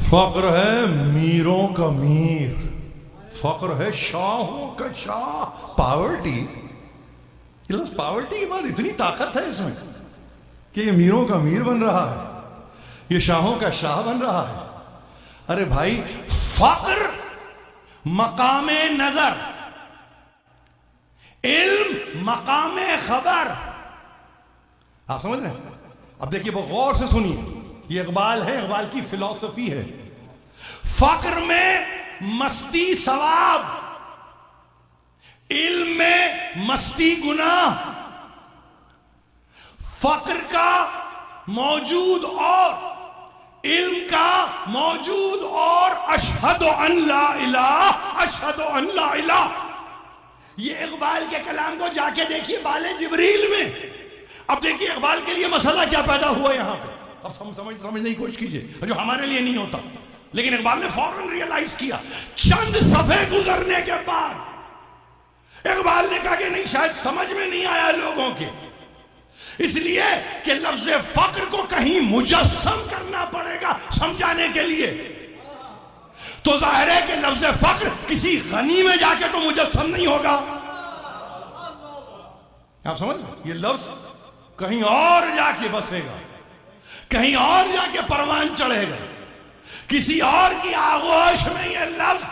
فقر ہے میروں کا میر، فقر ہے شاہوں کا شاہ۔ پاورٹی، یہ لفظ پاورٹی کے بعد اتنی طاقت ہے اس میں کہ یہ میروں کا میر بن رہا ہے، یہ شاہوں کا شاہ بن رہا ہے۔ ارے بھائی، فقر مقام نظر، علم مقام خبر، آپ سمجھ رہے ہیں؟ اب دیکھیے بہت غور سے سنیے، یہ اقبال ہے، اقبال کی فلسفی ہے۔ فقر میں مستی ثواب، علم میں مستی گناہ، فقر کا موجود اور علم کا موجود اور، اشہد ان لا الہ، اشہد ان لا الہ۔ یہ اقبال کے کلام کو جا کے دیکھیے بال جبریل میں۔ اب دیکھیے اقبال کے لیے مسئلہ کیا پیدا ہوا یہاں پہ، اب سمجھنے کی کوشش کیجئے، جو ہمارے لیے نہیں ہوتا، لیکن اقبال نے فوراً ریئلائز کیا۔ چند صفحے گزرنے کے بعد اقبال نے کہا کہ نہیں، شاید سمجھ میں نہیں آیا لوگوں کے، اس لیے کہ لفظ فقر کو کہیں مجسم کرنا پڑے گا سمجھانے کے لیے۔ تو ظاہر ہے کہ لفظ فقر کسی غنی میں جا کے تو مجسم نہیں ہوگا، آپ سمجھ، یہ لفظ کہیں اور جا کے بسے گا، کہیں اور جا کے پروان چڑھے گا، کسی اور کی آغوش میں یہ لفظ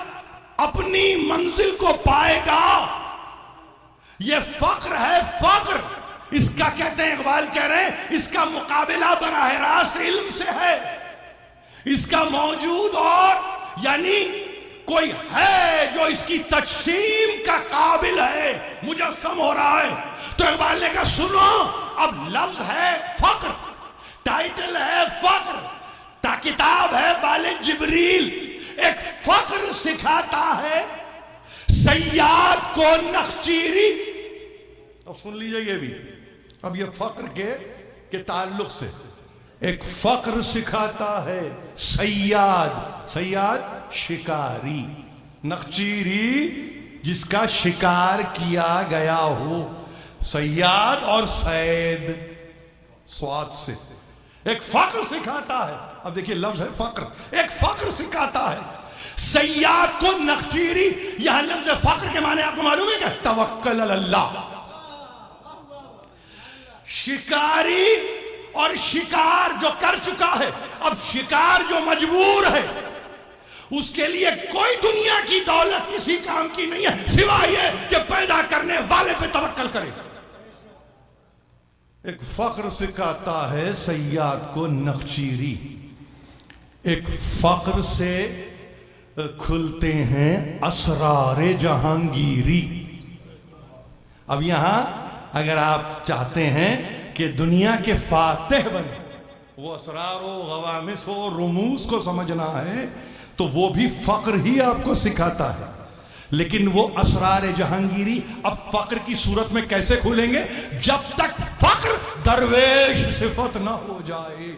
اپنی منزل کو پائے گا۔ یہ فقر ہے، فقر، اس کا کہتے ہیں، اقبال کہہ رہے ہیں، اس کا مقابلہ براہ راست علم سے ہے۔ اس کا موجود اور یعنی کوئی ہے جو اس کی تجسیم کا قابل ہے، مجسم ہو رہا ہے۔ تو اقبال نے کہا سنو، اب لفظ ہے فقر، ٹائٹل ہے فقر، کتاب ہے بال جبریل، ایک فقر سکھاتا ہے صیاد کو نخچیری۔ اب سن لیجئے یہ بھی، اب یہ فقر کے تعلق سے، ایک فقر سکھاتا ہے صیاد، صیاد شکاری، نخچیری جس کا شکار کیا گیا ہو، صیاد اور سید سواد سے، ایک فقر سکھاتا ہے۔ اب دیکھیے لفظ ہے فقر، ایک فقر سکھاتا ہے صیاد کو نخچیری۔ یہاں لفظ فقر کے معنی آپ کو معلوم ہے کہ توکل علی اللہ، شکاری اور شکار جو کر چکا ہے، اب شکار جو مجبور ہے اس کے لیے کوئی دنیا کی دولت کسی کام کی نہیں ہے سوائے یہ کہ پیدا کرنے والے پہ توکل کرے۔ ایک فقر سکھاتا ہے صیاد کو نخچیری، ایک فقر سے کھلتے ہیں اسرار جہانگیری۔ اب یہاں اگر آپ چاہتے ہیں کہ دنیا کے فاتح بنے، وہ اسرار و غوامس و رموز کو سمجھنا ہے تو وہ بھی فقر ہی آپ کو سکھاتا ہے، لیکن وہ اسرار جہانگیری اب فقر کی صورت میں کیسے کھولیں گے؟ جب تک فقر درویش صفت نہ ہو جائے۔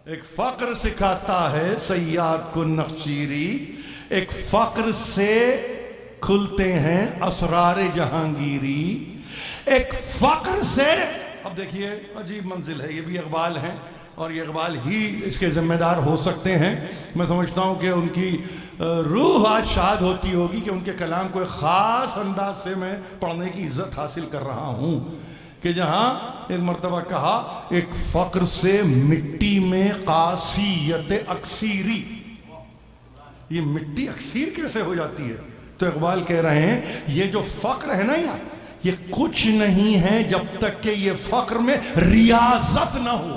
ایک فقر سکھاتا ہے صیاد کو نخچیری، ایک فقر سے کھلتے ہیں اسرار جہانگیری، ایک فقر سے، اب دیکھیے عجیب منزل ہے، یہ بھی اقبال ہیں اور یہ اقبال ہی اس کے ذمہ دار ہو سکتے ہیں۔ میں سمجھتا ہوں کہ ان کی روح آج شاد ہوتی ہوگی کہ ان کے کلام کو ایک خاص انداز سے میں پڑھنے کی عزت حاصل کر رہا ہوں، کہ جہاں ایک مرتبہ کہا ایک فقر سے مٹی میں قاسیت اکثیری، یہ مٹی اکثیر کیسے ہو جاتی ہے؟ تو اقبال کہہ رہے ہیں یہ جو فقر ہے نا، یہ کچھ نہیں ہے جب تک کہ یہ فقر میں ریاضت نہ ہو.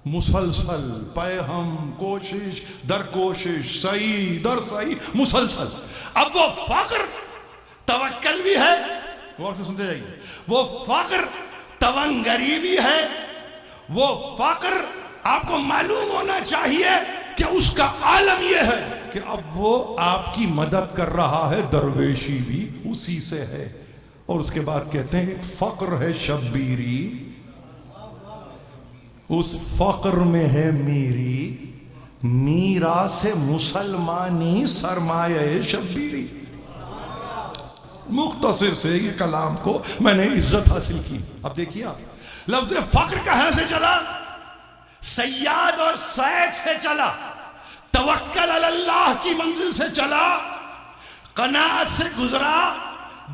مسلسل پیہم، کوشش در کوشش، صحیح در صحیح، مسلسل. اب وہ فقر توکل بھی ہے، غور سے سنتے جائیے، وہ فقر تونگری بھی ہے، وہ فقر آپ کو معلوم ہونا چاہیے کہ اس کا عالم یہ ہے کہ اب وہ آپ کی مدد کر رہا ہے، درویشی بھی اسی سے ہے. اور اس کے بعد کہتے ہیں ایک فقر ہے شبیری، اس فقر میں ہے میری میراث مسلمانی سرمایہ شبیری. مختصر سے یہ کلام کو میں نے عزت حاصل کی. اب دیکھیے آپ، لفظ فقر کہاں سے چلا؟ سیاد اور سید سے چلا، توکل علی اللہ کی منزل سے چلا، قناعت سے گزرا،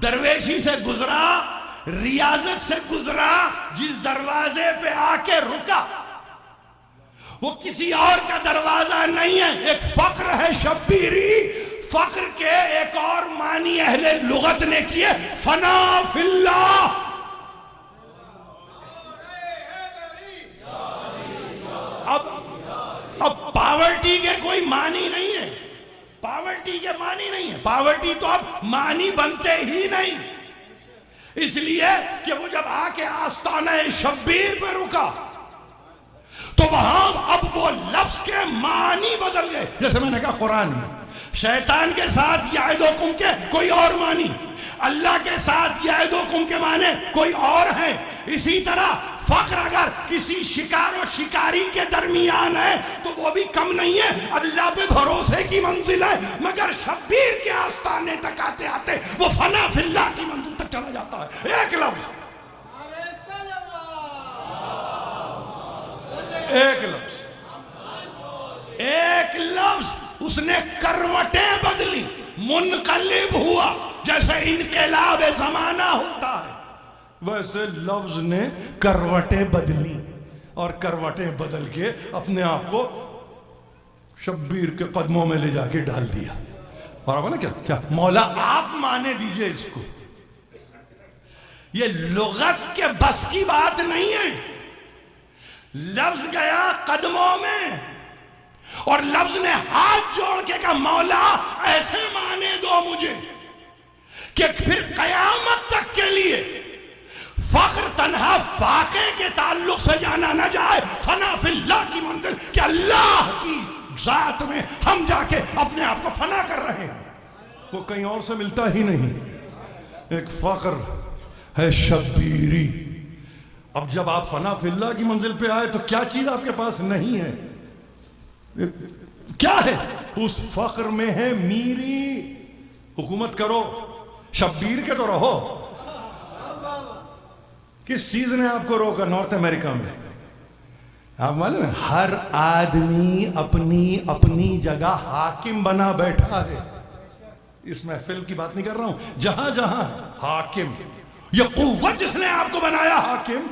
درویشی سے گزرا، ریاضت سے گزرا. جس دروازے پہ آ کے رکا وہ کسی اور کا دروازہ نہیں ہے، ایک فقر ہے شبیری. فقر کے ایک اور معنی اہل لغت نے کیے، فنا فی اللہ. اب پاورٹی کے کوئی معنی نہیں ہے، پاورٹی کے معنی نہیں ہے، پاورٹی تو اب معنی بنتے ہی نہیں. اس لیے کہ وہ جب آ کے آستانہ شبیر پہ رکا تو وہاں اب وہ لفظ کے معنی بدل گئے. جیسے میں نے کہا قرآن میں شیطان کے ساتھ یعدکم کے کوئی اور معنی، اللہ کے ساتھ یعدکم کے معنی کوئی اور ہیں. اسی طرح فقر اگر کسی شکار و شکاری کے درمیان ہے تو وہ بھی کم نہیں ہے، اللہ پہ بھروسے کی منزل ہے. مگر شبیر کے آستانے تک آتے آتے وہ فنا فی اللہ کی منزل تک چلا جاتا ہے. ایک لفظ، ایک لفظ، ایک لفظ اس نے کروٹیں بدلی، منقلب ہوا. جیسے انقلاب زمانہ ہوتا ہے ویسے لفظ نے کروٹیں بدلی، اور کروٹیں بدل کے اپنے آپ کو شبیر کے قدموں میں لے جا کے ڈال دیا. اور اب نا کیا مولا آپ مانے دیجئے اس کو. یہ لغت کے بس کی بات نہیں ہے. لفظ گیا قدموں میں اور لفظ نے ہاتھ جوڑ کے کہا مولا ایسے مانے دو مجھے کہ پھر قیامت تک کے لیے فقر تنہا فاقے کے تعلق سے جانا نہ جائے، فنا فی اللہ کی منزل کہ اللہ کی ذات میں ہم جا کے اپنے آپ کو فنا کر رہے ہیں. وہ کہیں اور سے ملتا ہی نہیں. ایک فقر ہے شبیری. اب جب آپ فنا فی اللہ کی منزل پہ آئے تو کیا چیز آپ کے پاس نہیں ہے؟ کیا ہے؟ اس فقر میں ہے میری. حکومت کرو، شبیر کے تو رہو. کس چیز نے آپ کو روکا؟ نارتھ امریکہ میں آپ معلوم ہے ہر آدمی اپنی اپنی جگہ حاکم بنا بیٹھا ہے. اس محفل کی بات نہیں کر رہا ہوں، جہاں جہاں حاکم. یہ قوت جس نے آپ کو بنایا حاکم،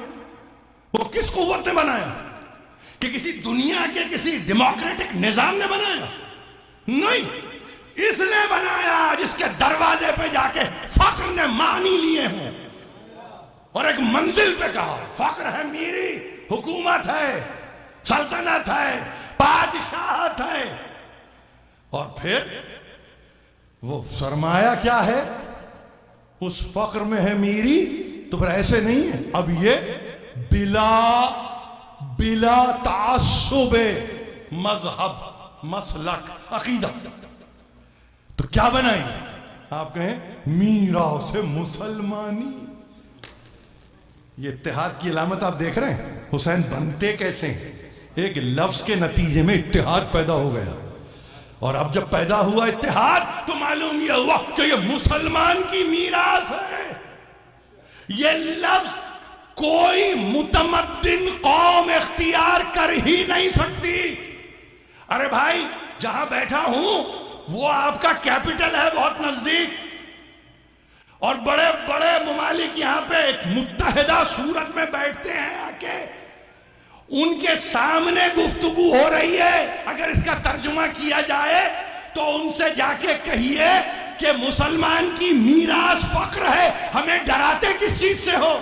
وہ کس قوت نے بنایا؟ کہ کسی دنیا کے کسی ڈیموکریٹک نظام نے بنایا؟ نہیں، اس نے بنایا جس کے دروازے پہ جا کے فقر نے معنی لیے ہوں اور ایک منزل پہ کہا فقر ہے میری، حکومت ہے، سلطنت ہے، بادشاہت ہے. اور پھر وہ سرمایہ کیا ہے؟ اس فقر میں ہے میری. تو پھر ایسے نہیں ہے، اب یہ بلا تعصب مذہب، مسلک، عقیدہ. تو کیا بنائیں؟ آپ کہیں میراث مسلمانی. یہ اتحاد کی علامت آپ دیکھ رہے ہیں. حسین بنتے کیسے ہیں؟ ایک لفظ کے نتیجے میں اتحاد پیدا ہو گیا. اور اب جب پیدا ہوا اتحاد تو معلوم یہ ہوا کہ یہ مسلمان کی میراث ہے. یہ لفظ کوئی متمدن قوم اختیار کر ہی نہیں سکتی. ارے بھائی جہاں بیٹھا ہوں وہ آپ کا کیپٹل ہے، بہت نزدیک، اور بڑے بڑے ممالک یہاں پہ ایک متحدہ صورت میں بیٹھتے ہیں آ کے، ان کے سامنے گفتگو ہو رہی ہے. اگر اس کا ترجمہ کیا جائے تو ان سے جا کے کہیے کہ مسلمان کی میراث فقر ہے، ہمیں ڈراتے کس چیز سے ہو؟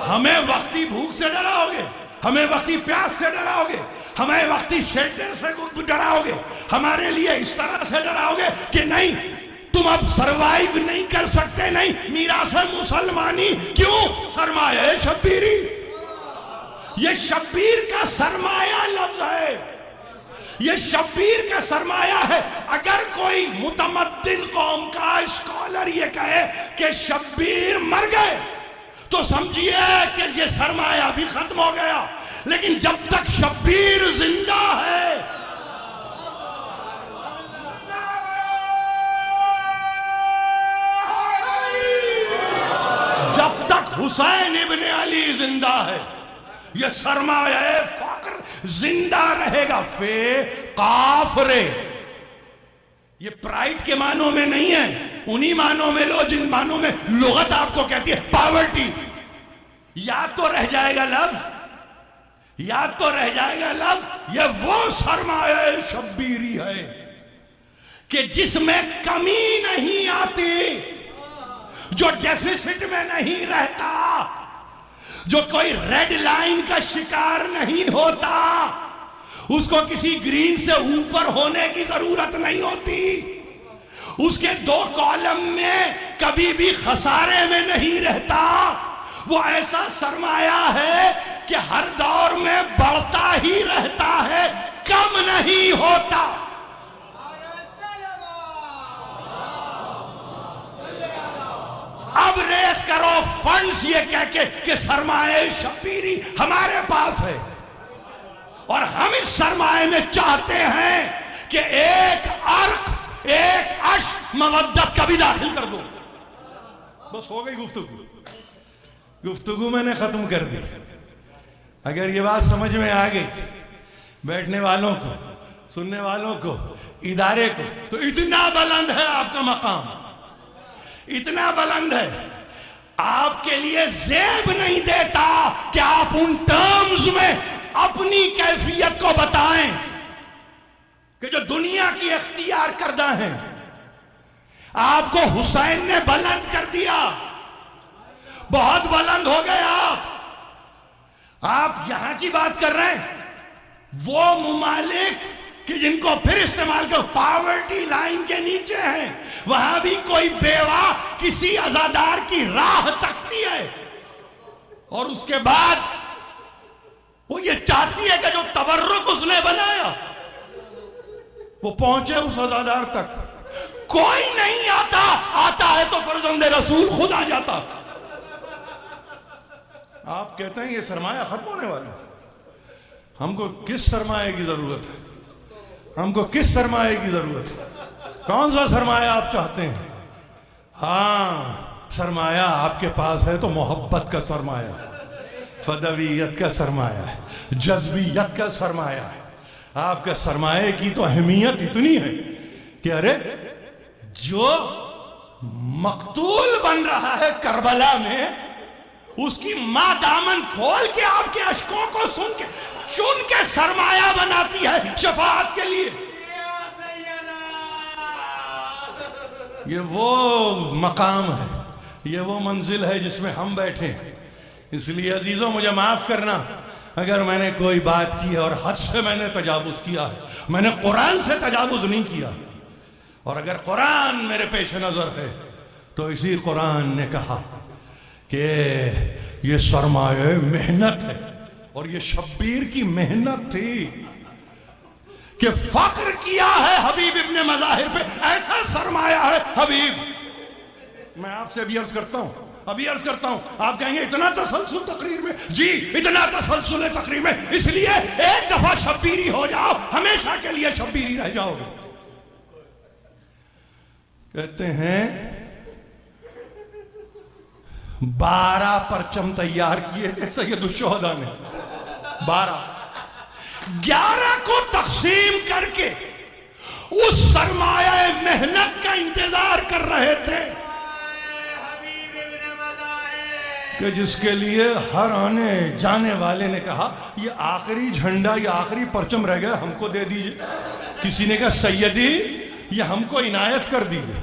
ہمیں وقتی بھوک سے ڈراؤ گے، ہمیں وقتی پیاس سے ڈراؤ گے، ہمیں وقتی شیلٹر سے ڈراؤ گے، ہمارے لیے اس طرح سے ڈراؤ گے کہ نہیں تم اب سروائیو نہیں کر سکتے، نہیں میراث مسلمانی، کیوں؟ سرمایہ شبیری، یہ شبیر کا سرمایہ لفظ ہے، یہ شبیر کا سرمایہ ہے۔ اگر کوئی متمدن قوم کا اسکالر یہ کہے کہ شبیر مر گئے تو سمجھیے کہ یہ سرمایہ بھی ختم ہو گیا، لیکن جب تک شبیر زندہ ہے، جب تک حسین ابن علی زندہ ہے، یہ سرمایہ فقر زندہ رہے گا۔ فے قاف رے، یہ پرائڈ کے معنوں میں نہیں ہے، انہی معنوں میں لو جن معنوں میں لغت آپ کو کہتی ہے پاورٹی۔ یاد تو رہ جائے گا لفظ، یاد تو رہ جائے گا لفظ، یہ وہ سرمایہ شبیری ہے کہ جس میں کمی نہیں آتی، جو ڈیفیسٹ میں نہیں رہتا، جو کوئی ریڈ لائن کا شکار نہیں ہوتا، اس کو کسی گرین سے اوپر ہونے کی ضرورت نہیں ہوتی، اس کے دو کالم میں کبھی بھی خسارے میں نہیں رہتا، وہ ایسا سرمایہ ہے کہ ہر دور میں بڑھتا ہی رہتا ہے، کم نہیں ہوتا۔ اب ریس کرو فنڈز یہ کہہ کے کہ سرمایہ شبیری ہمارے پاس ہے، اور ہم اس سرمایہ میں چاہتے ہیں کہ ایک عرق، ایک عشق مودت کا بھی داخل کر دو۔ بس ہو گئی گفتگو میں نے ختم کر دی۔ اگر یہ بات سمجھ میں آ گئی بیٹھنے والوں کو، سننے والوں کو، ادارے کو، تو اتنا بلند ہے آپ کا مقام، اتنا بلند ہے، آپ کے لیے زیب نہیں دیتا کہ آپ ان ٹرمز میں اپنی کیفیت کو بتائیں کہ جو دنیا کی اختیار کردہ ہیں۔ آپ کو حسین نے بلند کر دیا، بہت بلند ہو گئے آپ یہاں کی بات کر رہے ہیں، وہ ممالک کہ جن کو پھر استعمال کر پاورٹی لائن کے نیچے ہیں، وہاں بھی کوئی بیوہ کسی عزادار کی راہ تکتی ہے، اور اس کے بعد وہ یہ چاہتی ہے کہ جو تبرک اس نے بنایا وہ پہنچے اس عزادار تک۔ کوئی نہیں آتا ہے تو فرزند رسول خود آ جاتا۔ آپ کہتے ہیں یہ سرمایہ ختم ہونے والا ہے، ہم کو کس سرمایہ کی ضرورت ہے؟ ہم کو کس سرمایہ کی ضرورت ہے؟ کون سا سرمایہ آپ چاہتے ہیں؟ ہاں، سرمایہ آپ کے پاس ہے تو محبت کا سرمایہ، فدویت کا سرمایہ ہے، جذبیت کا سرمایہ ہے۔ آپ کا سرمایہ کی تو اہمیت اتنی ہے کہ ارے جو مقتول بن رہا ہے کربلا میں، اس کی ماں دامن کھول کے آپ کے اشکوں کو سن کے چن کے سرمایہ بناتی ہے شفاعت کے لیے۔ یہ وہ مقام ہے، یہ وہ منزل ہے جس میں ہم بیٹھے ہیں۔ اس لیے عزیزوں مجھے معاف کرنا اگر میں نے کوئی بات کی ہے اور حد سے میں نے تجاوز کیا ہے، میں نے قرآن سے تجاوز نہیں کیا، اور اگر قرآن میرے پیش نظر ہے تو اسی قرآن نے کہا کہ یہ سرمایہ محنت ہے، اور یہ شبیر کی محنت تھی کہ فخر کیا ہے حبیب ابن مظاہر پہ، ایسا سرمایہ ہے حبیب۔ میں آپ سے ابھی عرض کرتا ہوں، آپ کہیں گے اتنا تسلسل تقریر میں؟ جی اتنا تسلسل تقریر میں، اس لیے ایک دفعہ شبیری ہو جاؤ ہمیشہ کے لیے شبیری رہ جاؤ گے۔ کہتے ہیں 12 پرچم تیار کیے تھے سید الشہداء نے، 11 کو تقسیم کر کے اس سرمایہ محنت کا انتظار کر رہے تھے۔ کہ جس کے لیے ہر آنے جانے والے نے کہا یہ آخری جھنڈا، یہ آخری پرچم رہ گیا، ہم کو دے دیجئے. کسی نے کہا سیدی یہ ہم کو عنایت کر دیجئے،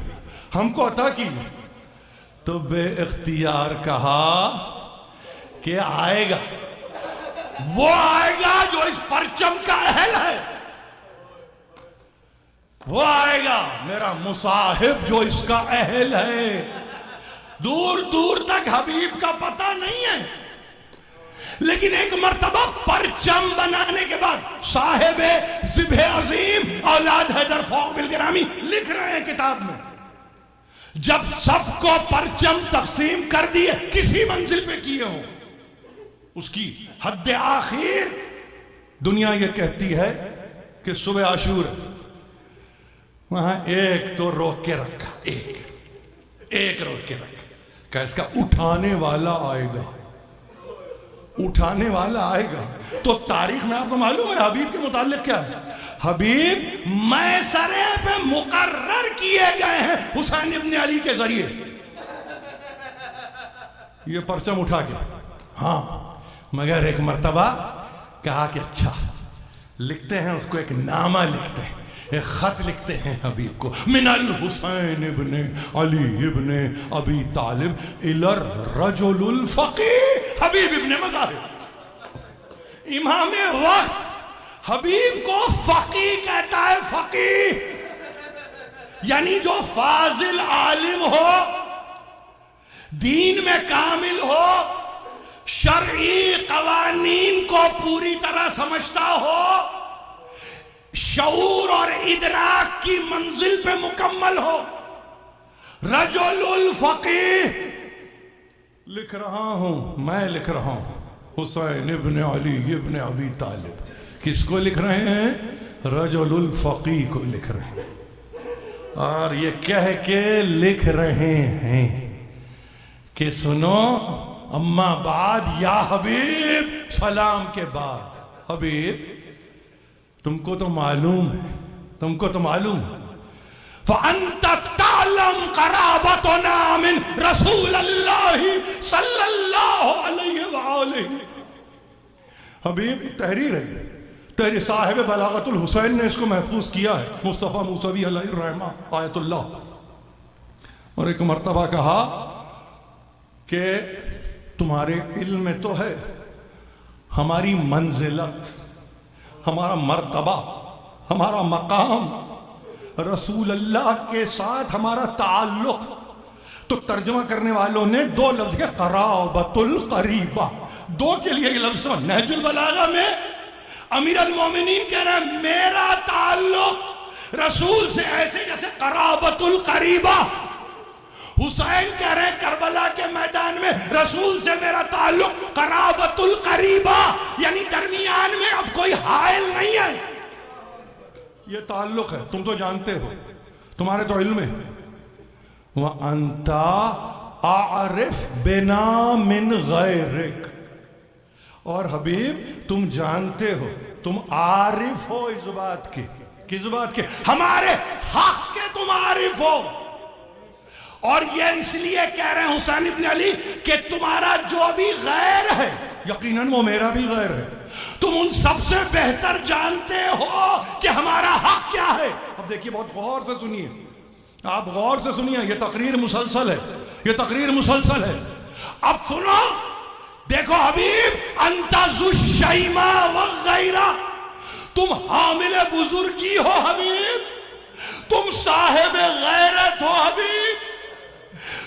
ہم کو عطا کیجئے. تو بے اختیار کہا کہ آئے گا، وہ آئے گا جو اس پرچم کا اہل ہے، وہ آئے گا میرا مصاحب جو اس کا اہل ہے. دور دور تک حبیب کا پتہ نہیں ہے، لیکن ایک مرتبہ پرچم بنانے کے بعد صاحب ذبح عظیم اولاد حیدر فاضل الگرامی لکھ رہے ہیں کتاب میں، جب سب کو پرچم تقسیم کر دیے کسی منزل پہ کیے ہوں، اس کی حد آخر دنیا یہ کہتی ہے کہ صبح عاشور وہاں ایک تو روک کے رکھا، ایک روک کے رکھا کہ اس کا اٹھانے والا آئے گا، اٹھانے والا آئے گا. تو تاریخ میں آپ کو معلوم ہے حبیب کے متعلق کیا ہے؟ حبیب میسرے پہ مقرر کیے گئے ہیں حسین ابن علی کے ذریعے. یہ پرچم اٹھا کے ہاں، مگر ایک مرتبہ کہا کہ اچھا لکھتے ہیں اس کو، ایک نامہ لکھتے ہیں، ایک خط لکھتے ہیں حبیب کو، من الحسین ابن علی ابن ابی طالب الی الرجل الفقیہ. حبیب ابن مظاہر امام وقت حبیب کو فقیہ کہتا ہے. فقیہ یعنی جو فاضل عالم ہو، دین میں کامل ہو، شرعی قوانین کو پوری طرح سمجھتا ہو، شعور اور ادراک کی منزل پہ مکمل ہو. رجل الفقیہ لکھ رہا ہوں، میں لکھ رہا ہوں حسین ابن علی ابن ابی طالب. کس کو لکھ رہے ہیں؟ رجل الفقیہ کو لکھ رہے ہیں. اور یہ کہہ کے لکھ رہے ہیں کہ سنو اما بعد یا حبیب، سلام کے بعد حبیب تم کو تو معلوم ہے، تم کو تو معلوم ہے، فَأَنْتَ تَعْلَمْ قَرَابَتُنَا مِنْ رَسُولَ اللَّهِ صلی اللہ علیہ وآلہ. حبیب تحریر ہے، تحریر صاحب بلاغت الحسین نے اس کو محفوظ کیا ہے، مصطفیٰ موسوی علیہ الرحمہ آیت اللہ. اور ایک مرتبہ کہا کہ تمہارے علم میں تو ہے ہماری منزلت، ہمارا مرتبہ، ہمارا مقام، رسول اللہ کے ساتھ ہمارا تعلق. تو ترجمہ کرنے والوں نے دو لفظ کے قرابت القریبہ، دو کے لیے یہ لفظ. نہج البلاغہ میں امیر المومنین کہہ رہے ہیں میرا تعلق رسول سے ایسے جیسے قرابت القریبہ. حسین کہہ رہے ہیں کربلا کے میدان میں رسول سے میرا تعلق قرابت القریبہ، یعنی درمیان میں اب کوئی حائل نہیں ہے. یہ تعلق ہے، تم تو جانتے ہو، تمہارے تو علم ہے. وَأَنْتَ أَعْرِفْ بِنَا مِنْ غَيْرِكَ. اور حبیب تم جانتے ہو، تم عارف ہو اس بات کے. کس بات کے؟ ہمارے حق کے تم عارف ہو. اور یہ اس لیے کہہ رہے ہیں حسین ابن علی کہ تمہارا جو بھی غیر ہے یقیناً وہ میرا بھی غیر ہے. تم ان سب سے بہتر جانتے ہو کہ ہمارا حق کیا ہے. اب دیکھیے بہت غور سے سنیے، آپ غور سے سنیے، یہ تقریر مسلسل ہے، یہ تقریر مسلسل ہے. اب سنو، دیکھو حبیب انت ذو الشیما والغیرہ، تم حامل بزرگی ہو حبیب، تم صاحب غیرت ہو حبیب.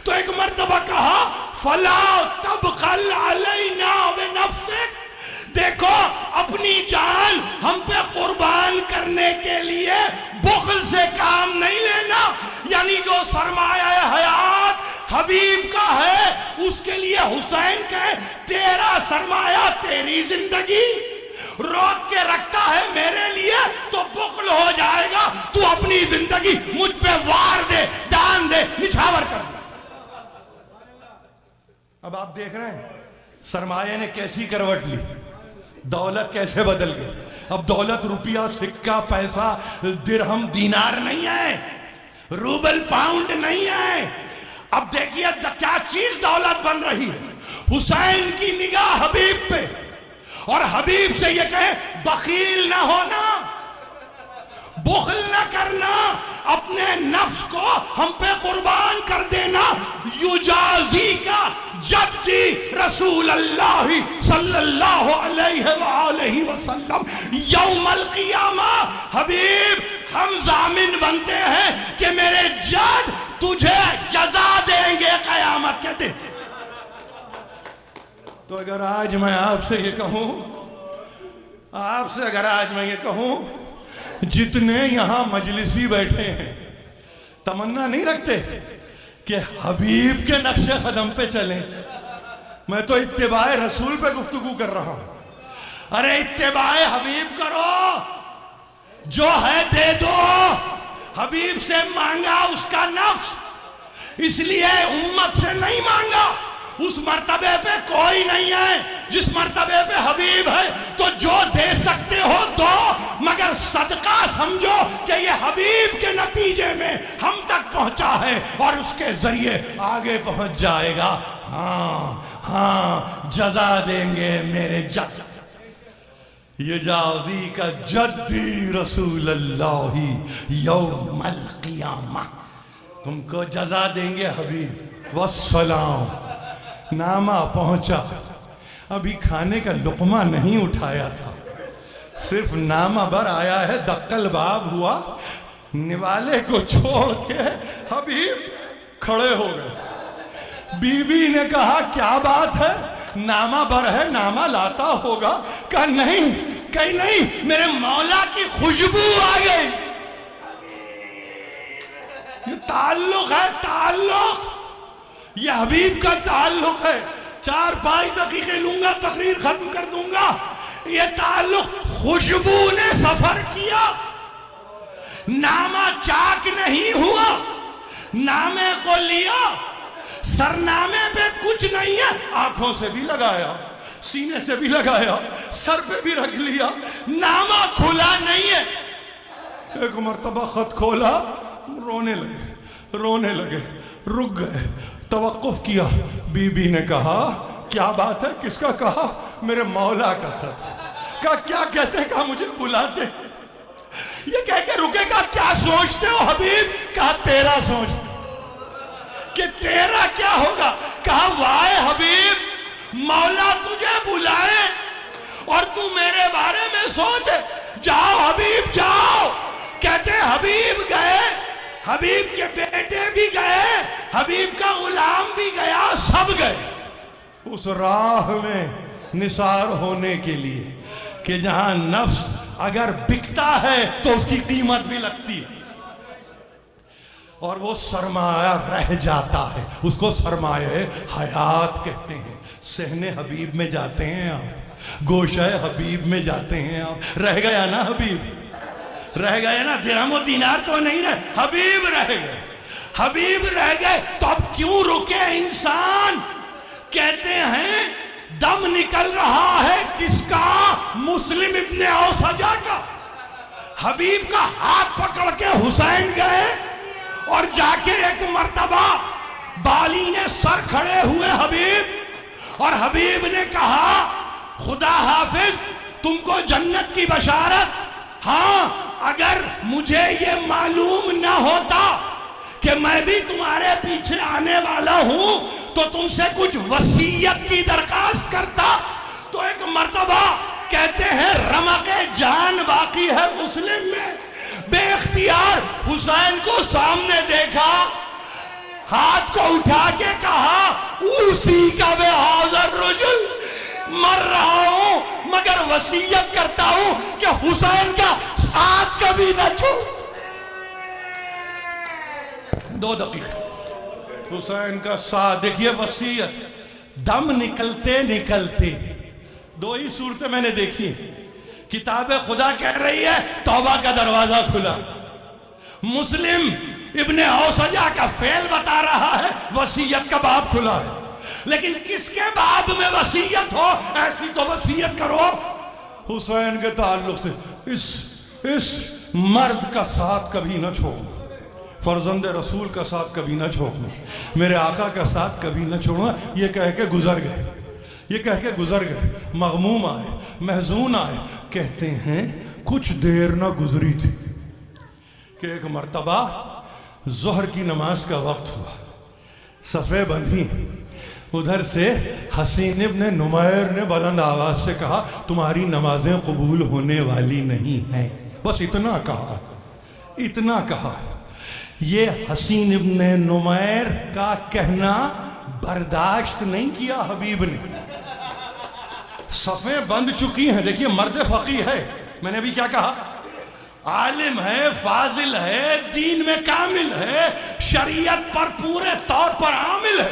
تو ایک مرتبہ کہا فلا تبخل علینا بنفسک، دیکھو اپنی جان ہم پہ قربان کرنے کے لیے بخل سے کام نہیں لینا. یعنی جو سرمایہ حیات حبیب کا ہے اس کے لیے حسین کہے تیرا سرمایہ تیری زندگی روک کے رکھتا ہے میرے لیے تو بخل ہو جائے گا. تو اپنی زندگی مجھ پہ وار دے، دان دے، نچھاور کر دے. اب آپ دیکھ رہے ہیں سرمایہ نے کیسی کروٹ لی، دولت کیسے بدل گئی. اب دولت روپیہ سکہ پیسہ درہم دینار نہیں ہے، روبل پاؤنڈ نہیں ہے. اب دیکھیے کیا چیز دولت بن رہی ہے. حسین کی نگاہ حبیب پہ، اور حبیب سے یہ کہے بخیل نہ ہونا، بخل نہ کرنا، اپنے نفس کو ہم پہ قربان کر دینا. یجازی کا جدی رسول اللہ صلی اللہ علیہ وآلہ وسلم یوم القیامہ. حبیب ہم ضامن بنتے ہیں کہ میرے جد تجھے جزا دیں گے قیامت کے دن. تو اگر آج میں آپ سے یہ کہوں، آپ سے اگر آج میں یہ کہوں، جتنے یہاں مجلسی بیٹھے ہیں تمنا نہیں رکھتے کہ حبیب کے نقش قدم پہ چلیں؟ میں تو اتباع رسول پہ گفتگو کر رہا ہوں. ارے اتباع حبیب کرو، جو ہے دے دو. حبیب سے مانگا اس کا نفس، اس لیے امت سے نہیں مانگا. اس مرتبے پہ کوئی نہیں ہے جس مرتبے پہ حبیب ہے. تو جو دے سکتے ہو دو، مگر صدقہ سمجھو کہ یہ حبیب کے نتیجے میں ہم تک پہنچا ہے اور اس کے ذریعے آگے پہنچ جائے گا. ہاں ہاں جزا دیں گے میرے جد. یہ جازی کا جدی رسول اللہ یوم القیامہ. تم کو جزا دیں گے حبیب. والسلام. نامہ پہنچا، ابھی کھانے کا لقمہ نہیں اٹھایا تھا، صرف نامہ بھر آیا ہے. دقل باب ہوا، نوالے کو چھوڑ کے حبیب کھڑے ہو گئے. بی بی نے کہا کیا بات ہے؟ نامہ بھر ہے، نامہ لاتا ہوگا. کہا نہیں، کہیں نہیں، میرے مولا کی خوشبو آ گئی. یہ تعلق ہے، تعلق، یہ حبیب کا تعلق ہے. 4-5 دقیقے لوں گا، تقریر ختم کر دوں گا. یہ تعلق، خوشبو نے سفر کیا، نامہ چاک نہیں ہوا، نامے کو لیا، سرنامے پہ کچھ نہیں ہے، آنکھوں سے بھی لگایا، سینے سے بھی لگایا، سر پہ بھی رکھ لیا، نامہ کھلا نہیں ہے. ایک مرتبہ خط کھولا، رونے لگے، رک گئے، توقف کیا. بی بی نے کہا کیا بات ہے؟ کس کا؟ کہا میرے مولا کا خط. کہا کیا کہتے ہیں؟ کہا مجھے بلاتے. یہ کہہ کے رکے. کہا کیا سوچتے ہو حبیب؟ کہا تیرا سوچتے. کہ تیرا کیا ہوگا؟ کہا وائے حبیب، مولا تجھے بلائے اور تو میرے بارے میں سوچے. جاؤ حبیب جاؤ. کہتے حبیب گئے، حبیب کے بیٹے بھی گئے، حبیب کا غلام بھی گیا، سب گئے اس راہ میں نثار ہونے کے لیے کہ جہاں نفس اگر بکتا ہے تو اس کی قیمت بھی لگتی ہے اور وہ سرمایہ رہ جاتا ہے. اس کو سرمایہ حیات کہتے ہیں. صحن حبیب میں جاتے ہیں آپ، گوشہ حبیب میں جاتے ہیں آپ. رہ گیا نا حبیب، رہ گئے نا، درہم و دینار تو نہیں رہے، حبیب رہ گئے. حبیب رہ گئے تو اب کیوں رکے انسان؟ کہتے ہیں دم نکل رہا ہے کس کا؟ مسلم ابن اوسجہ کا. حبیب کا ہاتھ پکڑ کے حسین گئے اور جا کے ایک مرتبہ بالی نے سر کھڑے ہوئے حبیب، اور حبیب نے کہا خدا حافظ، تم کو جنت کی بشارت. ہاں اگر مجھے یہ معلوم نہ ہوتا کہ میں بھی تمہارے پیچھے آنے والا ہوں تو تم سے کچھ وصیت کی درخواست کرتا. تو ایک مرتبہ کہتے ہیں رمق جان باقی ہے مسلم میں، بے اختیار حسین کو سامنے دیکھا، ہاتھ کو اٹھا کے کہا اسی کا بے حاضر رجل، مر رہا ہوں مگر وصیت کرتا ہوں کہ حسین کا ساتھ کبھی نہ چھوڑ. 2 دقیقہ حسین کا ساتھ. دیکھیے وصیت، دم نکلتے نکلتے 2 ہی صورتیں میں نے دیکھی. کتاب خدا کہہ رہی ہے توبہ کا دروازہ کھلا، مسلم ابن اوسجہ کا فعل بتا رہا ہے وصیت کا باب کھلا ہے. لیکن کس کے باب میں وصیت ہو ایسی تو وصیت کرو. حسین کے تعلق سے اس مرد کا ساتھ کبھی نہ چھوڑ، فرزند رسول کا ساتھ کبھی نہ چھوڑنا، میرے آقا کا ساتھ کبھی نہ چھوڑنا، یہ کہہ کے گزر گئے، یہ کہہ کے گزر گئے، مغموم آئے، محزون آئے، کہتے ہیں کچھ دیر نہ گزری تھی کہ ایک مرتبہ ظہر کی نماز کا وقت ہوا، صفیں بندھی، ادھر سے حسین ابن نمیر نے بلند آواز سے کہا تمہاری نمازیں قبول ہونے والی نہیں ہیں، بس اتنا کہا، اتنا کہا۔ یہ حسین ابن نمیر کا کہنا برداشت نہیں کیا حبیب نے، صفیں بند چکی ہیں، دیکھیے مرد فقیہ ہے، میں نے ابھی کیا کہا، عالم ہے، فاضل ہے، دین میں کامل ہے، شریعت پر پورے طور پر عامل ہے،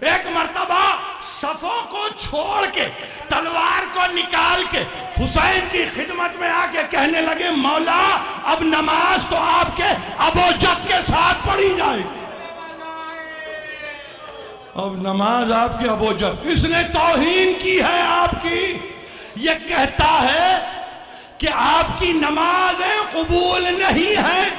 ایک مرتبہ صفوں کو چھوڑ کے تلوار کو نکال کے حسین کی خدمت میں آ کے کہنے لگے مولا اب نماز تو آپ کے ابوجہل کے ساتھ پڑھی جائے، اب نماز آپ کے ابوجہل، اس نے توہین کی ہے آپ کی، یہ کہتا ہے کہ آپ کی نمازیں قبول نہیں ہیں،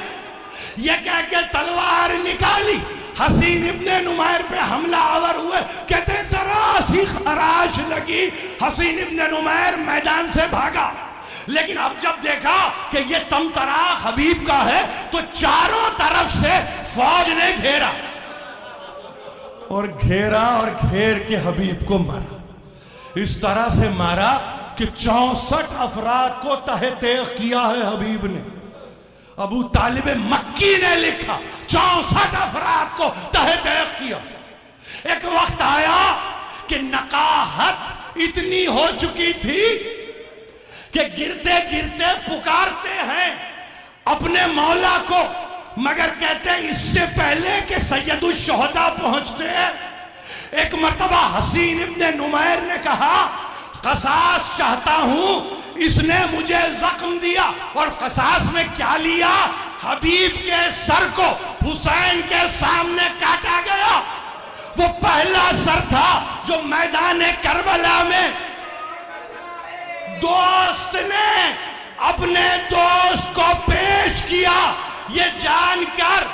یہ کہہ کے تلوار نکالی، حسین ابن نمیر پہ حملہ آور ہوئے، کہتے ذرا سی خراش لگی، حسین ابن نمیر میدان سے بھاگا، لیکن اب جب دیکھا کہ یہ تمطرا حبیب کا ہے تو چاروں طرف سے فوج نے گھیرا اور گھیر کے حبیب کو مارا، اس طرح سے مارا کہ 64 افراد کو تہہ تیغ کیا ہے حبیب نے، ابو طالب مکی نے لکھا 64 افراد کو تہہ تیغ کیا۔ ایک وقت آیا کہ نقاہت اتنی ہو چکی تھی کہ گرتے گرتے پکارتے ہیں اپنے مولا کو، مگر کہتے ہیں اس سے پہلے کہ سید الشہداء پہنچتے ہیں، ایک مرتبہ حسین ابن نمیر نے کہا قصاص چاہتا ہوں، اس نے مجھے زخم دیا، اور قصاص میں کیا لیا، حبیب کے سر کو حسین کے سامنے کاٹا گیا، وہ پہلا سر تھا جو میدان کربلا میں دوست نے اپنے دوست کو پیش کیا، یہ جان کر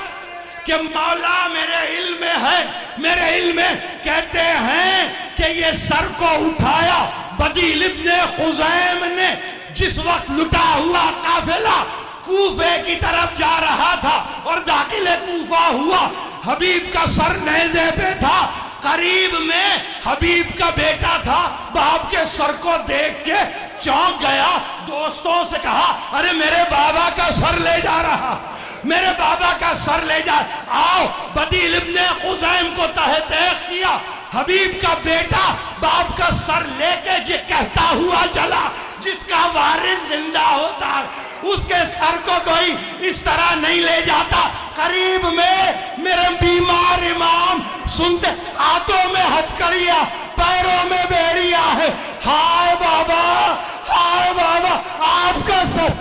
کہ مولا میرے علم میں ہے، میرے علم میں کہتے ہیں کہ یہ سر کو اٹھایا بدیل ابن خزیم نے، جس وقت لٹا ہوا قافلہ کوفے کی طرف جا رہا تھا اور داخل کوفہ ہوا، حبیب کا سر نیزے پہ تھا، قریب میں حبیب کا بیٹا تھا، باپ کے سر کو دیکھ کے چونک گیا، دوستوں سے کہا ارے میرے بابا کا سر لے جا رہا، میرے بابا کا سر لے جا، آؤ بدیل ابن خزیم کو تہہ تیغ کیا، حبیب کا بیٹا باپ کا سر لے کے یہ کہتا ہوا چلا جس کا وارث زندہ ہوتا ہے اس کے سر کو کوئی اس طرح نہیں لے جاتا، قریب میں میرے بیمار امام سنتے، ہاتھوں میں ہتھکڑیاں پیروں میں بیڑیاں ہے، ہائے بابا آپ کا سر،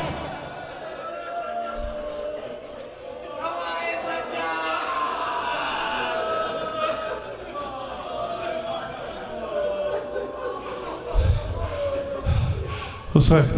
حسین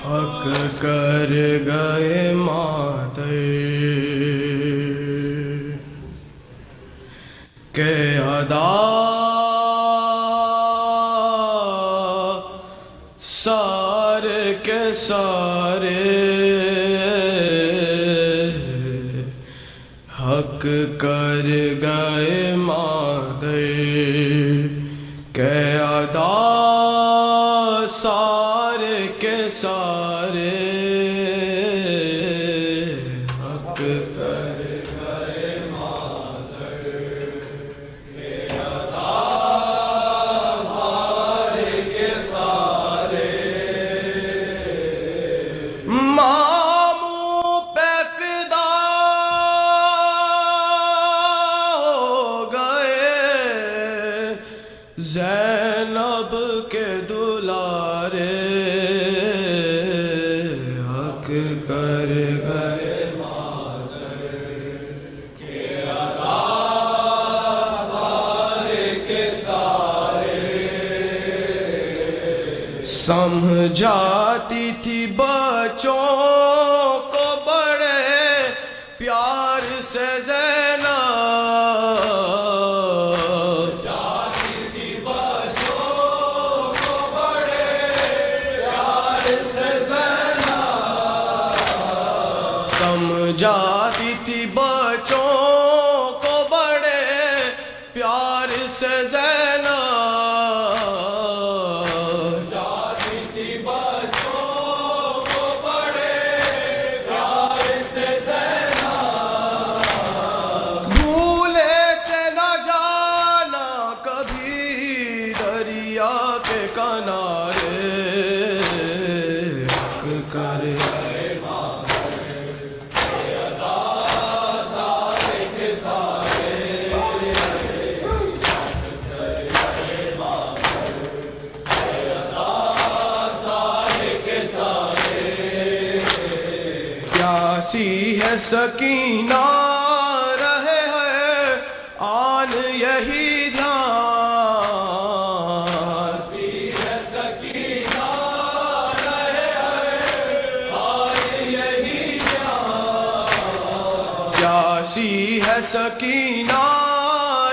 حق کر گئے ماتر کہ ادا سار کے سارے حق کر گئے مادر کے ادا سارے کے سارے حق کر گئے مادر کے ادا سارے کے سارے ماموں پہ فدا ہو گئے زینب کے دلارے حق کر گئے مادر کے ادا سارے کے سارے سمجھاتی تھی بچوں کو بڑے پیار سے زینب سمجھاتی تھی بچوں کو بڑے پیار سے زینب سمجھاتی تھی بچوں کو بڑے پیار سے زینب بھولے سے نہ جانا کبھی دریا کے کنارے حق کر پیاسی ہے سکینہ رہے ہے آن یہی دھیان پیاسی ہے سکینہ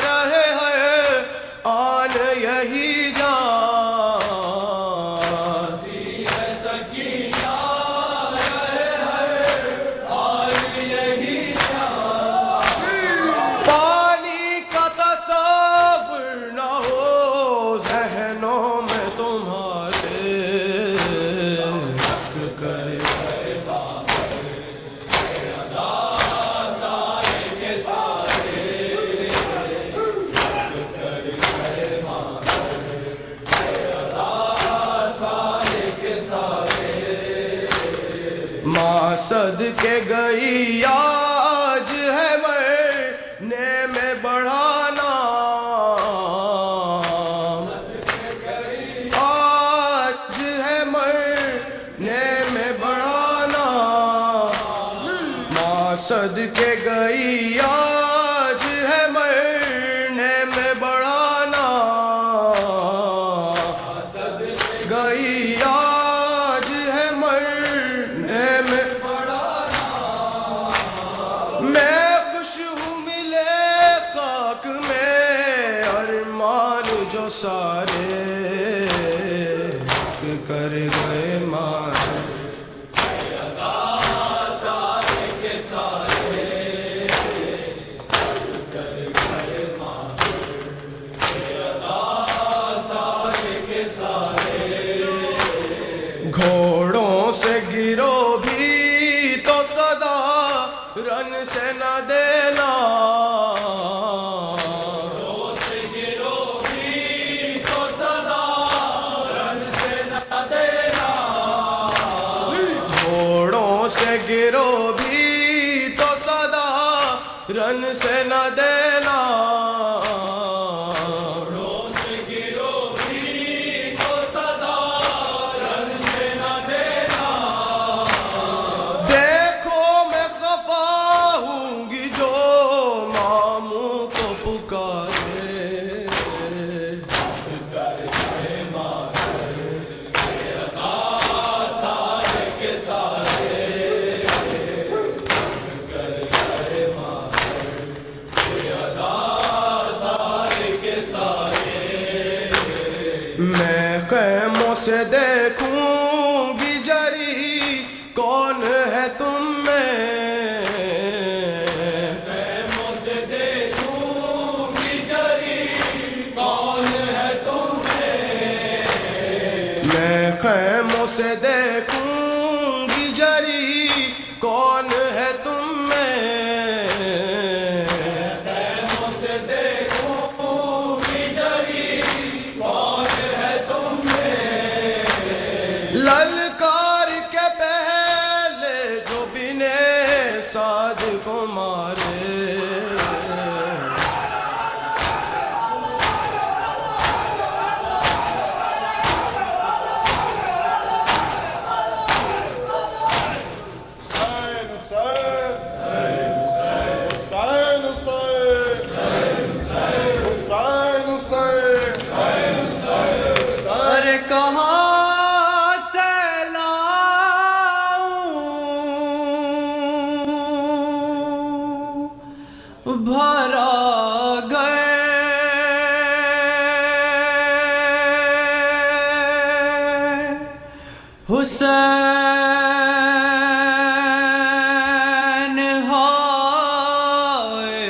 رہے ہے آن یہی دھیان پیاسی ہے سکینہ رہے ہے آن یہی دھیان پانی کا تصور نہ ہو ذہنوں میں تمہارے حق کر گئے سارے کے سارے حق کر گئے سارے کے سارے ماسد کے گئی آج ہے مرنے میں بڑھانا آج ہے مرنے میں بڑھانا ماسد کے گئی آج ہے مرنے میں بڑھانا گئی آج ہے مرنے میں میں خوش ہوں ملے خاک میں ارمان جو سارے حق کر گئے ماں سارے کے سارے سارے کے سارے گھوڑوں سے گرو بھی تو صدا رن سے نہ دینا گھوڑوں سے گرو بھی تو صدا رن سے نہ دینا گھوڑوں سے گرو بھی تو صدا رن سے نہ دینا میں خیموں سے دیکھوں گی جری خیموں سے دیکھوں گی جری کون ہے تم میں، خیموں سے دیکھوں گی جری کون ہے تم میں، للکار کے پہلے جو بنے سعد کو مارے، بھرا گئے حسین ہائے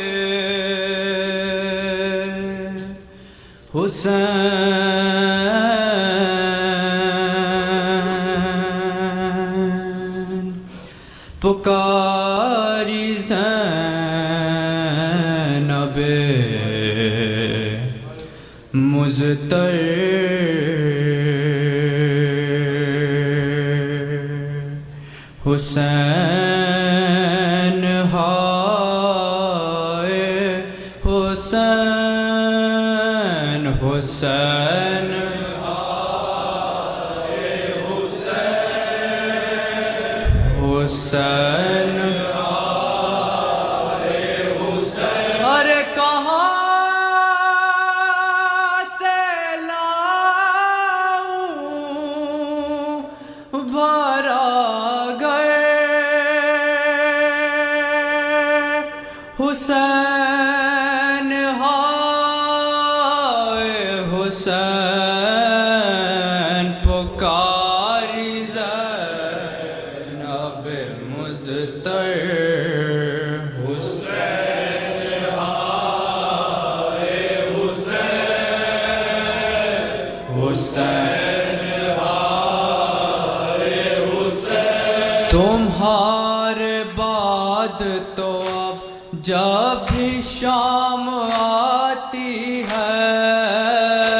حسین پکاری زینب مضطر حسین ہائے حسین حسین ہائے حسین حسین ارے کہاں سے لاؤں بھرا گئے حسین ہائے حسین پکاری زینب مضطر تمہارے بعد تو اب جب بھی شام آتی ہے،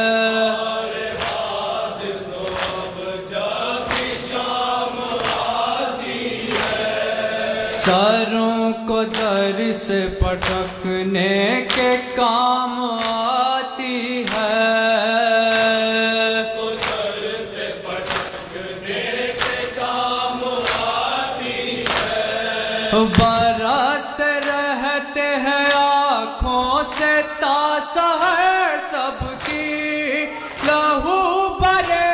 تمہارے بعد تو اب جب بھی شام آتی ہے، سروں کو در سے پٹکنے کے کام آتی ہے، برستے رہتے ہیں آنکھوں سے تاسا ہے سب کی، لہو برے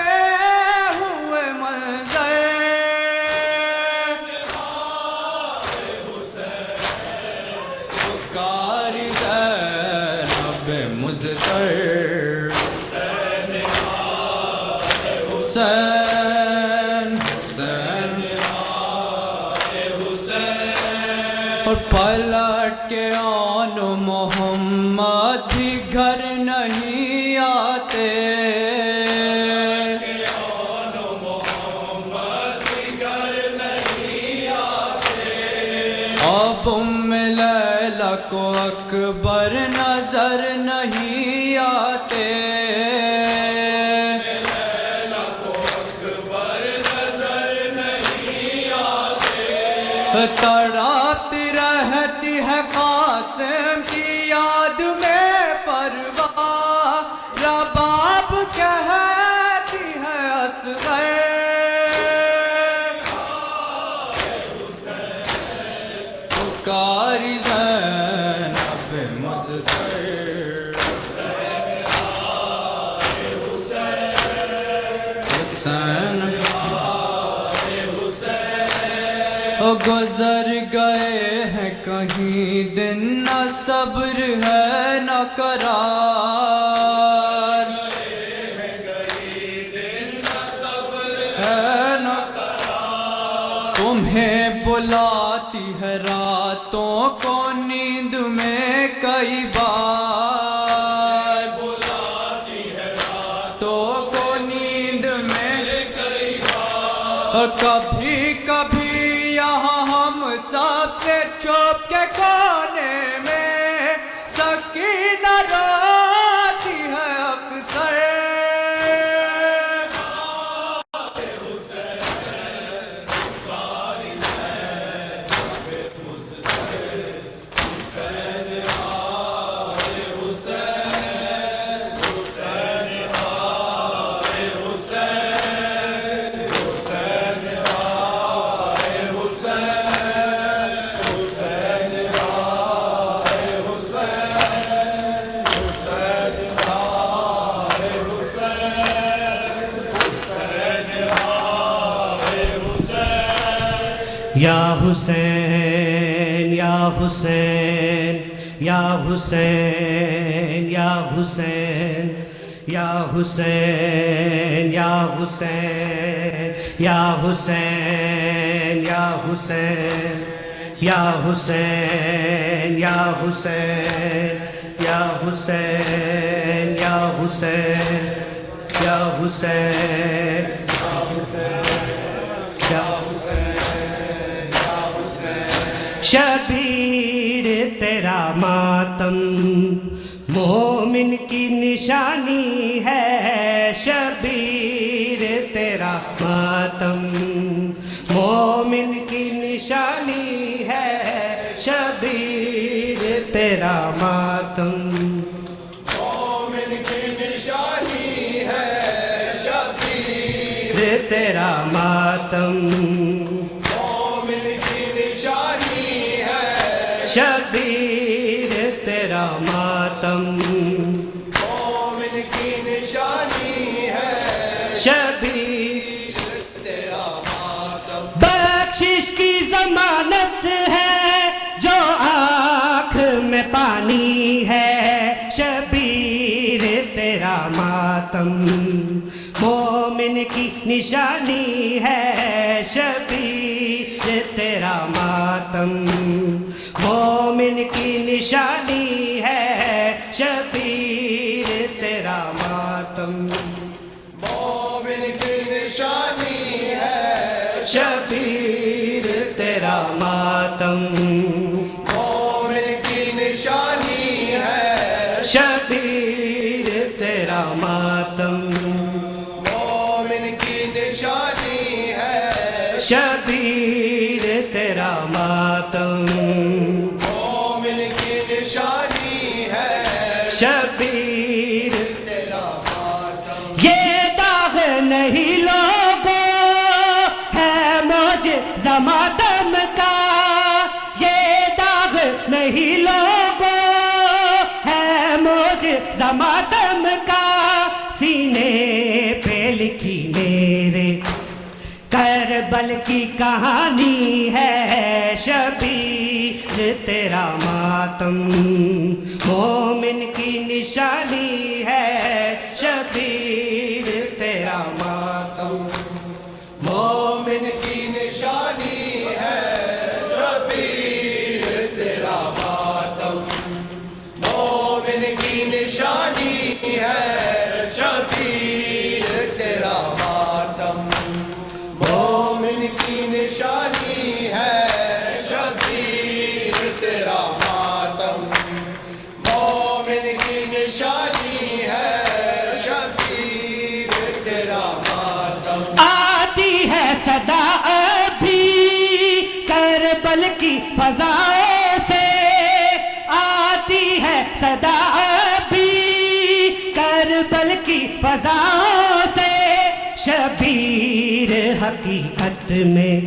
ہوئے منظر پکاری زینب مضطر حسین حسین اور پلٹ کے آن محمد بھی گھر نہیں آتے، اب ام لیلا کو اکبر نظر نہیں آتے، تڑپتی رہتی ہے قاسم کی یاد میں پرواہ، رباب کہتی ہے اصغر پکاری زینب مضطر حسین گزر گئے ہیں کہیں دن، نہ صبر ہے نہ قرار، تمہیں بلاتی ہے راتوں کو نیند میں کئی بار، بلاتی ہے راتوں کو نیند میں کئی کبھی کبھی یہاں ہم سب سے چھپ کے کونے میں سکینہ روتی ہے اکثر. یا حسین یا حسین یا حسین یا حسین یا حسین یا حسین یا حسین یا حسین یا حسین یا حسین یا حسین یا حسین یا حسین شبیر تیرا ماتم مومن کی نشانی ہے. شبیر تیرا ماتم مومن کی نشانی ہے. شبیر تیرا ماتم مومن کی نشانی ہے. شبیر تیرا ماتم شبیر تیرا ماتم مومن کی نشانی ہے. شبیر تیرا ماتم بخشش کی ضمانت ہے جو آنکھ میں پانی ہے. شبیر تیرا ماتم مومن کی نشانی ہے. شبیر تیرا ماتم مومن کی نشانی ہے. شبیر تیرا ماتم مومن کی نشانی ہے. شبیر تیرا ماتم مومن کی نشانی ہے. شبیر تیرا ماتم مومن کی نشانی ہے. شبیر تیرا ماتم مومن کی نشانی ہے. شبیر تیرا ماتم یہ داغ نہیں لوگوں ہے معجزہ ماتم کا. یہ داغ نہیں لوگوں ہے معجزہ ماتم کا. سینے پہ لکھی میرے کربل کی کہانی ہے. شبیر تیرا ماتم مومن کی نشانی ہے. شبیر تیرا ماتم مومن کی نشانی ہے. شبیر تیرا ماتم مومن کی نشانی ہے. شبیر تیرا ماتم مومن کی نشانی ہے. شبیر تیرا ماتم مومن کی نشانی ہے. شبیر تیرا ماتم آتی ہے صدا ابھی کربل کی فضاؤں سے. آتی ہے صدا ابھی کربل کی فضاؤں سے. شبیر حقیقت میں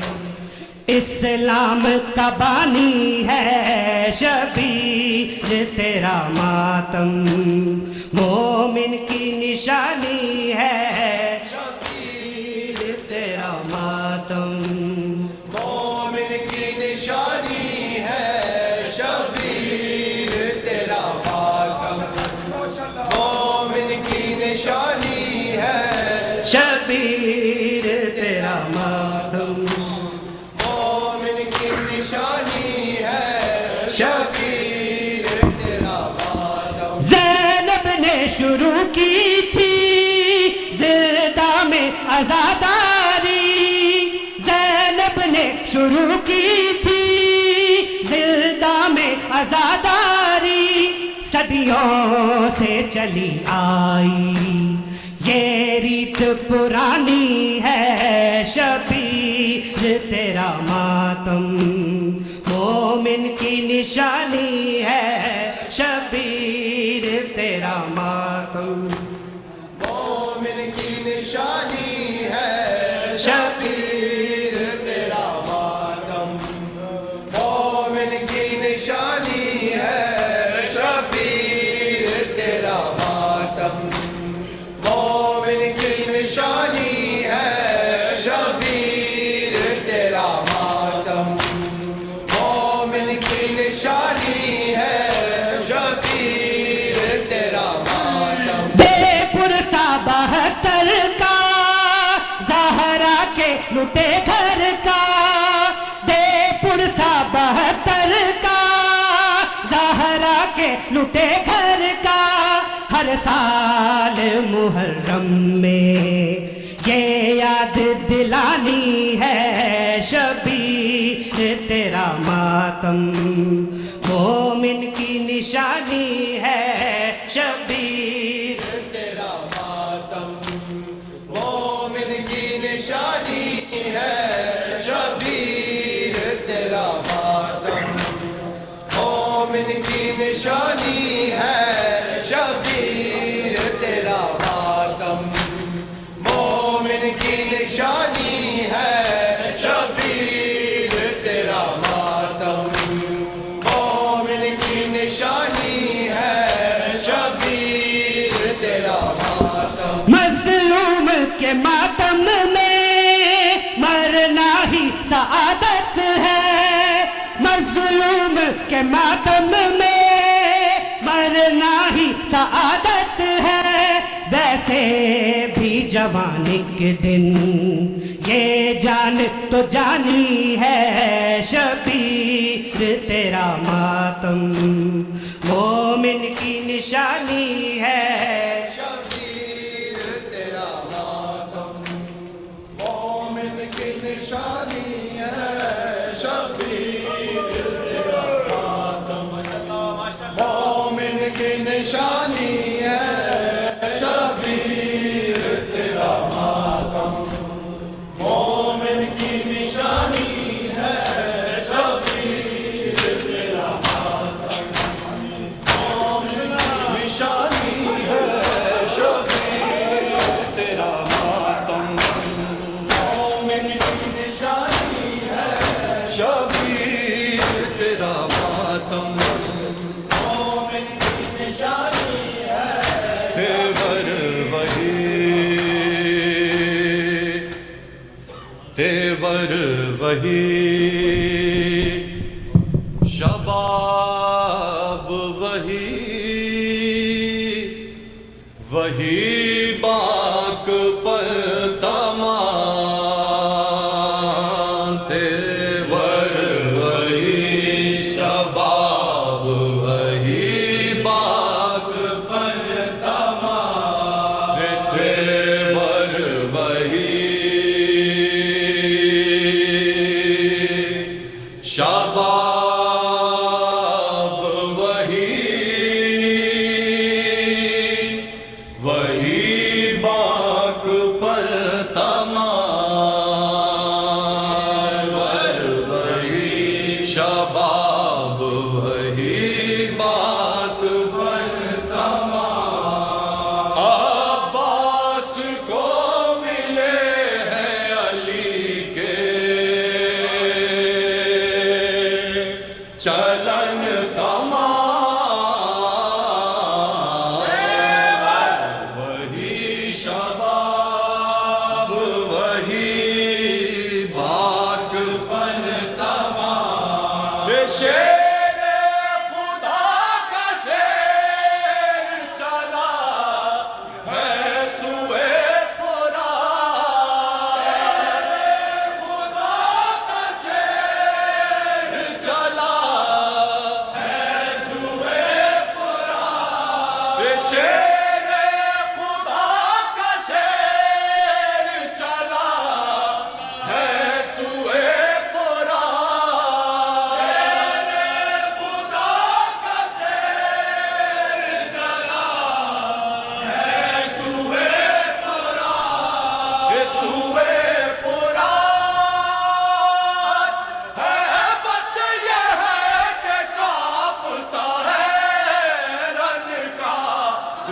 اسلام کا بانی ہے. شبیر تیرا ماتم مومن کی نشانی ہے. شبیر تیرا ماتم مومن کی نشانی ہے. شبیر تیرا ماتم مومن کی نشانی ہے. شبیر تیرا ماتم مومن کی نشانی ہے. شبیر تیرا ماتم زینب نے شروع کی تھی زندہ میں عزاداری. شروع کی تھی زندہ میں عزاداری صدیوں سے چلی آئی یہ ریت پرانی ہے شبیر تیرا ماتم مومن کی نشانی ہے شبیر تیرا ماتم مومن کی نشانی ہے شبیر تیرا ماتم مومن کی نشانی ہے شبیر تیرا ماتم مومن کی نشانی ہے شبیر تیرا ماتم مومن کی نشانی ہے شبیر تیرا ماتم بے پرسا 72 کا زہرا کے لٹے گھر کا بے پرسا 72 کا زہرا کے لٹے گھر کا ہر سال محرم میں یہ یاد دلانی ہے شبیر تیرا ماتم مومن کی نشانی ہے شبیر تیرا ماتم مومن کی نشانی ہے شبیر تیرا ماتم مومن کی نشانی ہے شبیر تیرا ماتم مومن کی نشانی ہے شبیر تیرا ماتم مومن کی نشانی ہے شبیر تیرا ماتم مظلوم کے ماتم میں مرنا ہی سعادت ہے مظلوم کے ماتم میں مرنا ہی سعادت ہے ویسے بھی جوان کے دن یہ جان تو جانی ہے شبیر تیرا ماتم مومن کی نشانی ہے شبیر تیرا ماتم مومن کی نشانی ہے شبیر تیرا ماتم مومن کی نشانی ہے شبیر تیرا ماتم مومن کی نشانی ہے شبیر تیرا ماتم مومن کی نشانی ہے شبیر تیرا ماتم مومن کی نشانی ہے شبیر تیرا ماتم مومن کی نشانی ہے تیور وہی شباب وہی باک پر تمام تیور وہی شباب وہی باک پر تمام تیور وہی شباب وہی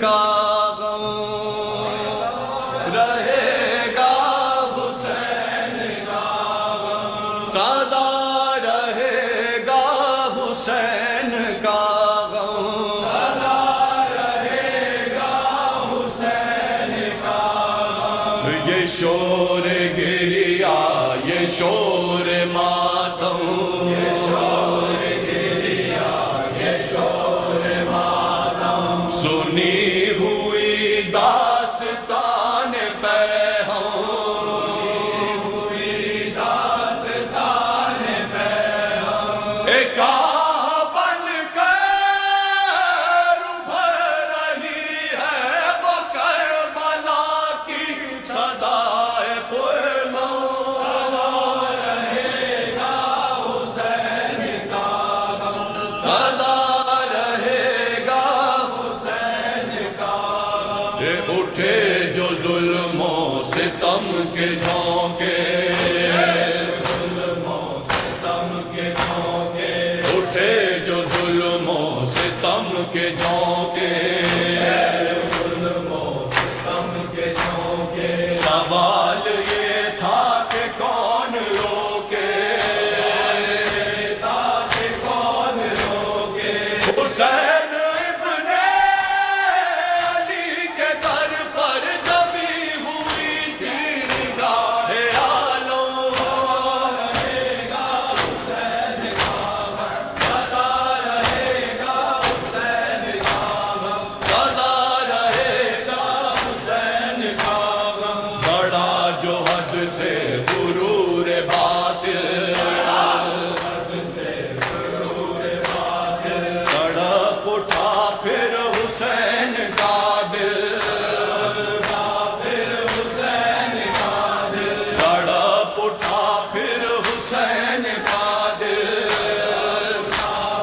کا غم رہے گا حسین کا غم سدا رہے گا حسین کا غم سدا رہے گا حسین کا غم یہ شور گریا یہ شور ماتم یہ شور گریا یہ شور ماتم سنی ہوئی داستان پہ سنی ہوئی داستان پہ ایک آہ بن کر ابھر رہی ہے وہ کربلا کی صدائے پرنو سدا رہے گا حسین کا غم سدا رہے گا حسین کا غم اٹھے جو ظلم و ستم کے جھونکے ظلم و ستم کے جھونکے اٹھے جو ظلم و ستم کے جھونکے ظلم و ستم کے جھونکے سوال یہ تھا کہ کون روکے تھا کہ کون روکے حسین ابن علی کے در پر جبی ہوئی تھی نگاہ عالم رہے گا حسین کا غم سدا رہے گا حسین کا غم سدا رہے گا حسین کا غم بڑا جو حد سے غرور باطل حد سے غرور باطل تڑپ اٹھا پھر حسین کا دل پھر حسین کا دل تڑپ اٹھا پھر حسین کا دل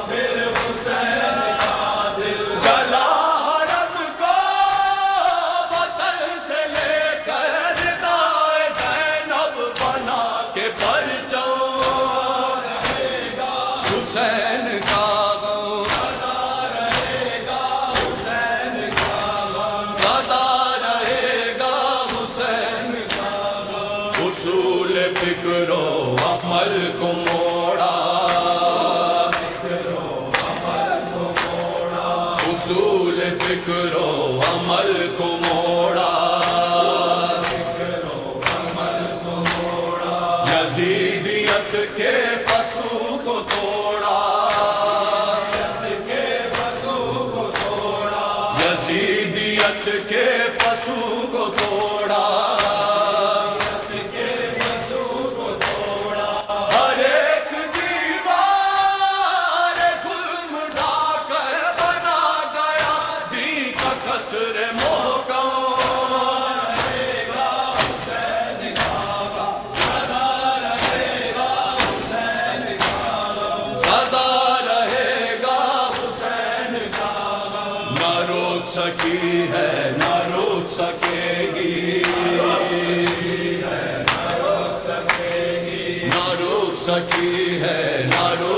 پھر حسین کا دل چلا حرم کو وطن سے لے کر ردائے زینب بنا کے پرچم رہے گا حسین کا غم سدا رہے گا حسین کا غم سدا رہے گا حسین کا غم اصول فکر و عمل کو موڑا اصول فکر و عمل کو موڑا یزیدیت کے فسو کو توڑا یزیدیت کے فسو کو توڑا ہر ایک دیوار ظلم ڈھا کر بنا گیا دین کا قصر محکم رہے گا حسین کا غم سدا رہے گا حسین کا غم سدا رہے گا حسین کا غم نہ روک سکی ہے نہ روک سکے گی نہ روک سکی ہے نہ روک